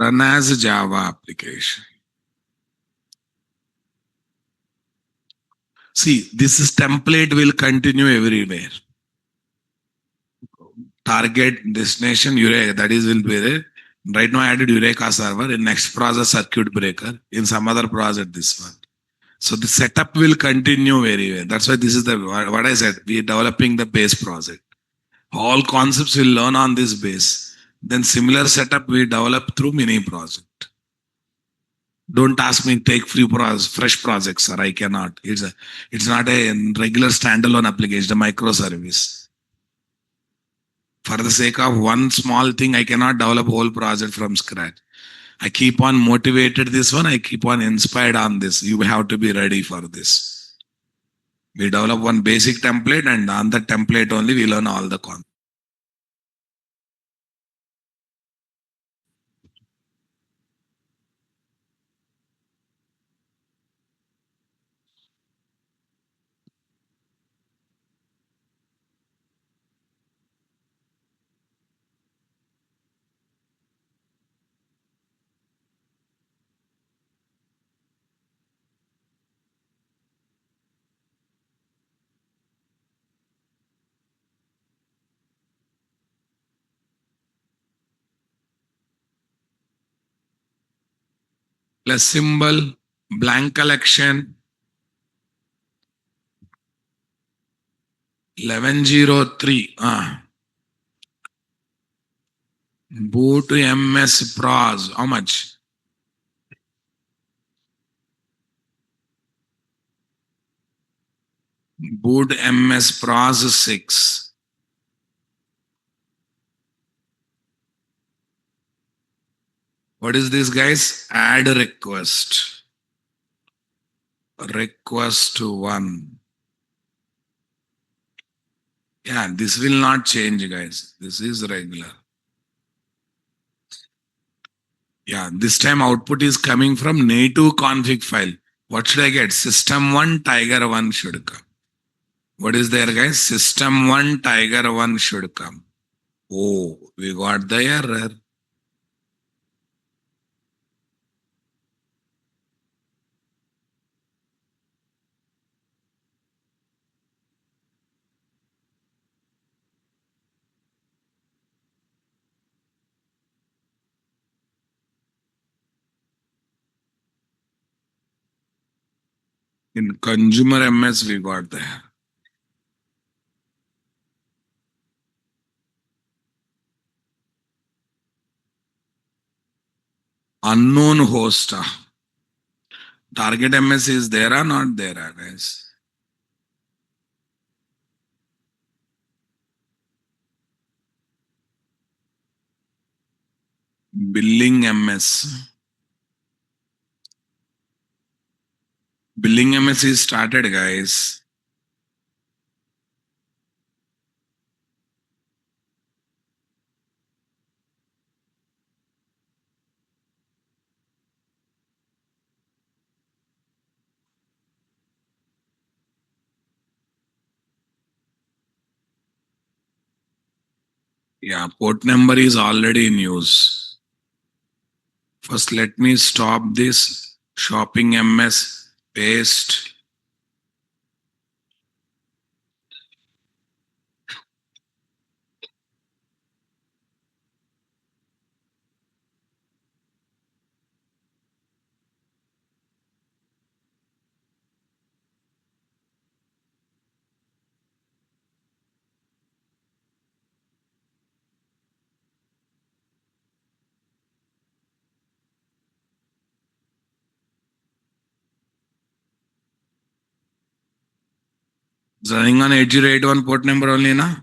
Run as a Java application. See, this is template will continue everywhere. Target, destination, Eureka, that is will be there. Right now I added Eureka server. In next process, circuit breaker. In some other project, this one. So the setup will continue very well. That's why this is the what I said. We are developing the base project. All concepts will learn on this base. Then similar setup we develop through mini project. Don't ask me take fresh projects, sir. I cannot. It's not a regular standalone application, a microservice. For the sake of one small thing, I cannot develop whole project from scratch. I keep on motivated this one. I keep on inspired on this. You have to be ready for this. We develop one basic template, and on the template only we learn all the concepts. Plus symbol, blank collection, 1103. Boot MS Pros. How much? Boot MS Pros 6. What is this, guys? Add request. Request 1. Yeah, this will not change, guys. This is regular. Yeah, this time output is coming from native config file. What should I get? System1 tiger1 should come. What is there, guys? System1 tiger1 should come. Oh, we got the error. In consumer MS, we got the error. Unknown host. Target MS is there or not there, guys? Billing MS. Billing MS is started, guys. Yeah, port number is already in use. First, let me stop this. Shopping MS, paste. It's running on 8081 port number only, na?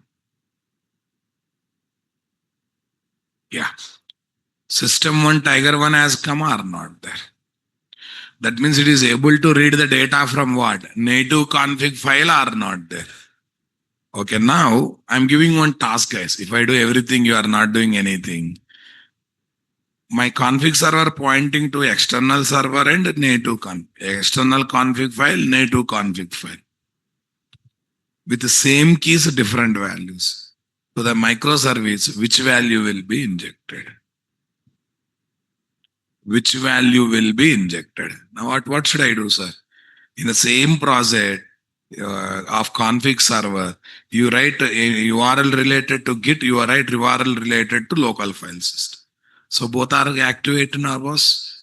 Yeah. System 1, Tiger 1 has come or not there. That means it is able to read the data from what? Native config file or not there. Okay, now I'm giving one task, guys. If I do everything, you are not doing anything. My config server pointing to external server and native external config file, native config file. With the same keys, different values. To the microservice, which value will be injected? Which value will be injected? Now, what should I do, sir? In the same project of config server, you write a URL related to Git, you write URL related to local file system. So both are activated now, boss.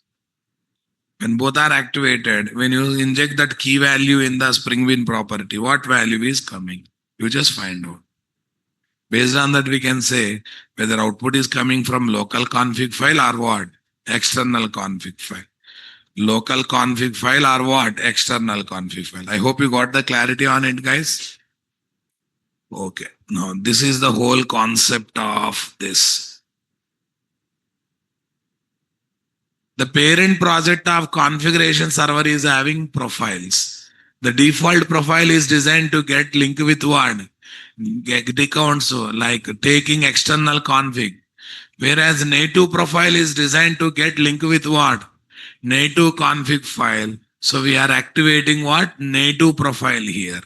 When both are activated, when you inject that key value in the Spring Bean property, what value is coming? You just find out. Based on that, we can say whether output is coming from local config file or what? External config file. Local config file or what? External config file. I hope you got the clarity on it, guys. Okay. Now, this is the whole concept of this. The parent project of configuration server is having profiles. The default profile is designed to get linked with what? Get accounts like taking external config. Whereas native profile is designed to get linked with what? Native config file. So we are activating what? Native profile here.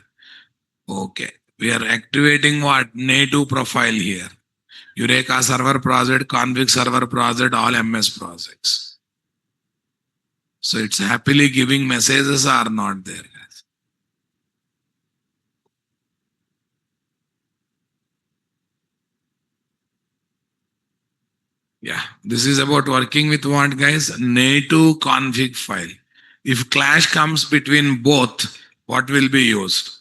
Okay. We are activating what? Native profile here. Eureka server project, config server project, all MS projects. So it's happily giving messages are not there, guys. Yeah, this is about working with what, guys? Native config file. If clash comes between both, what will be used?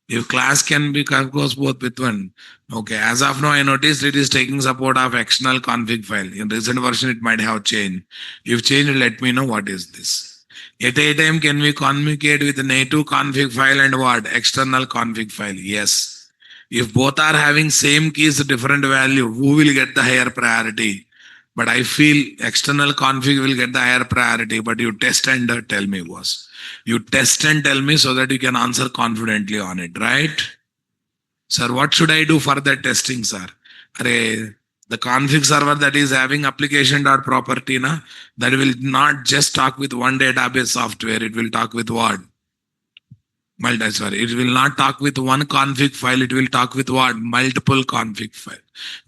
If class can be goes both with one. Okay, as of now, I noticed it is taking support of external config file. In recent version, it might have changed. If changed, let me know what is this. At a time, can we communicate with the native config file and what? External config file. Yes. If both are having same keys, different value, who will get the higher priority? But I feel external config will get the higher priority, but you test and tell me, boss. You test and tell me so that you can answer confidently on it, right? Sir, what should I do for the testing, sir? Array, the config server that is having application.property, na, that will not just talk with one database software, it will talk with what? It will not talk with one config file, it will talk with what? Multiple config file.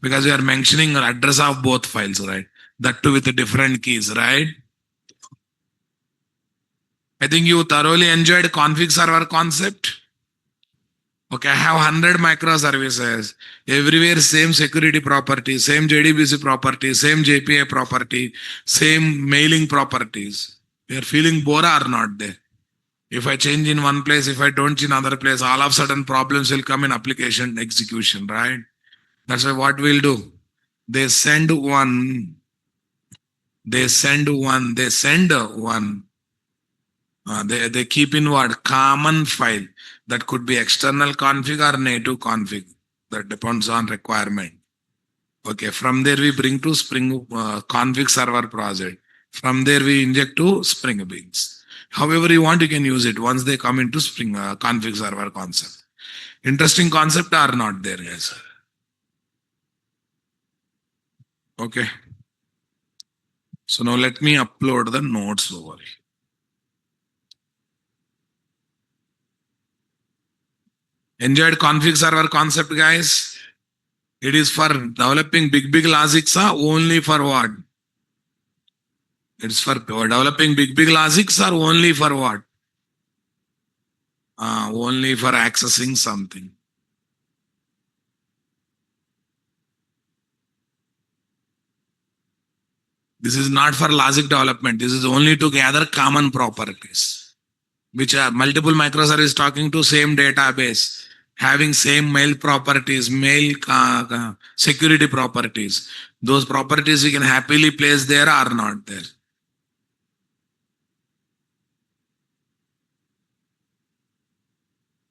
Because we are mentioning address of both files, right? That too with the different keys, right? I think you thoroughly enjoyed config server concept. Okay, I have 100 microservices. Everywhere same security property, same JDBC property, same JPA property, same mailing properties. We are feeling bored or not there. If I change in one place, if I don't change in another place, all of a sudden problems will come in application execution, right? That's why what we'll do. They send one. They keep in what? Common file. That could be external config or native config. That depends on requirement. Okay, from there we bring to Spring config server project. From there we inject to Spring Beans. However you want, you can use it once they come into Spring config server concept. Interesting concept or not there, guys? Okay. So now let me upload the notes over here. Enjoyed config server concept, guys? It is for developing big logics, only for what? It's for developing big logics or only for what? Only for accessing something. This is not for logic development. This is only to gather common properties, which are multiple microservices talking to same database, having same mail properties, mail security properties. Those properties we can happily place there or not there.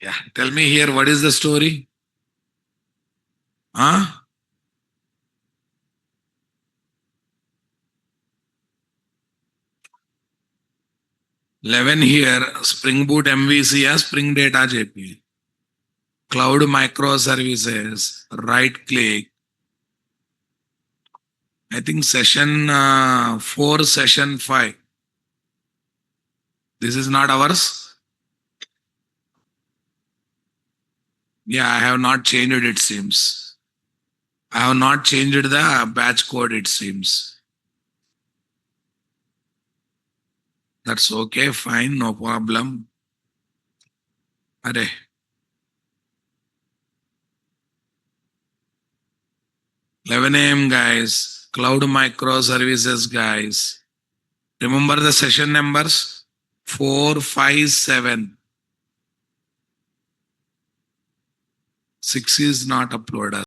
Yeah, tell me here, what is the story? Huh? 11 here, Spring Boot MVC as Spring Data JP. Cloud Microservices, right click. I think session 4, session 5. This is not ours. Yeah, I have not changed it, seems. I have not changed the batch code, it seems. That's okay, fine, no problem. Arey. 11 a.m. guys, Cloud Microservices guys. Remember the session numbers? 4, 5, 7. 6 is not uploaded.